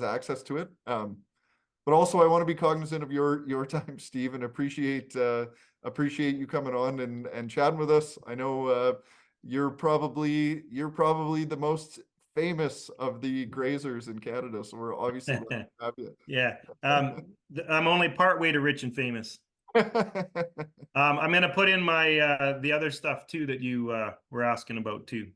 access to it. But also I want to be cognizant of your time, Steve, and appreciate you coming on and chatting with us. I know you're probably the most famous of the grazers in Canada, so we're obviously lucky to have you. Yeah. I'm only part way to rich and famous. I'm gonna put in my the other stuff too that you were asking about too.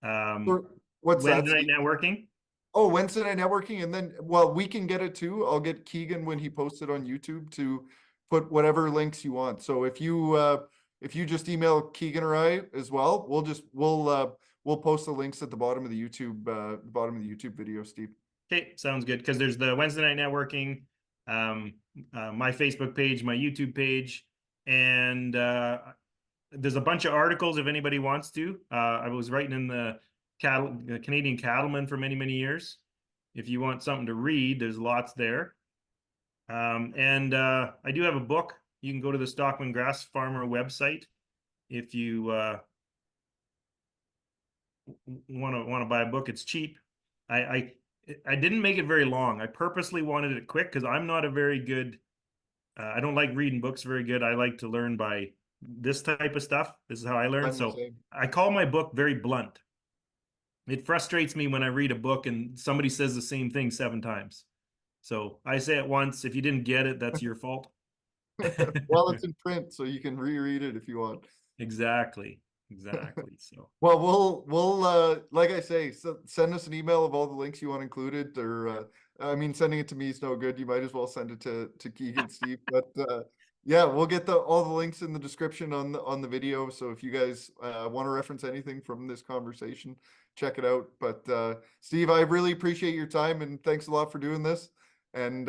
What's that, Wednesday night Steve? networking. Oh, Wednesday night networking, and then, well, we can get it too. I'll get Keegan when he posts it on YouTube to put whatever links you want. So if you just email Keegan or I as well, we'll post the links at the bottom of the YouTube video, Steve. Okay, sounds good. Because there's the Wednesday night networking, my Facebook page, my YouTube page, and there's a bunch of articles if anybody wants to. I was writing in the Canadian Cattleman for many years. If you want something to read, there's lots there. And I do have a book. You can go to the Stockman Grass Farmer website if you want to buy a book. It's cheap. I didn't make it very long. I purposely wanted it quick because I'm not a very good. I don't like reading books very good. I like to learn by this type of stuff. This is how I learn. I'm the So same. I call my book very blunt. It frustrates me when I read a book and somebody says the same thing 7 times. So I say it once. If you didn't get it, that's your fault. Well, it's in print, so you can reread it if you want. Exactly. So Well, we'll like I say, send us an email of all the links you want included, or I mean, sending it to me is no good. You might as well send it to Keegan, Steve. But yeah, we'll get all the links in the description on the video. So if you guys want to reference anything from this conversation, check it out. But Steve, I really appreciate your time, and thanks a lot for doing this. And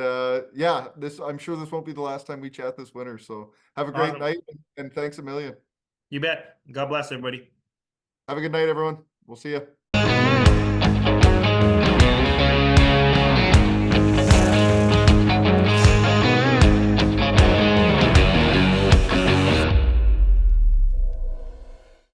yeah, I'm sure this won't be the last time we chat this winter. So have a great awesome. night, and thanks a million. You bet. God bless everybody. Have a good night, everyone. We'll see you.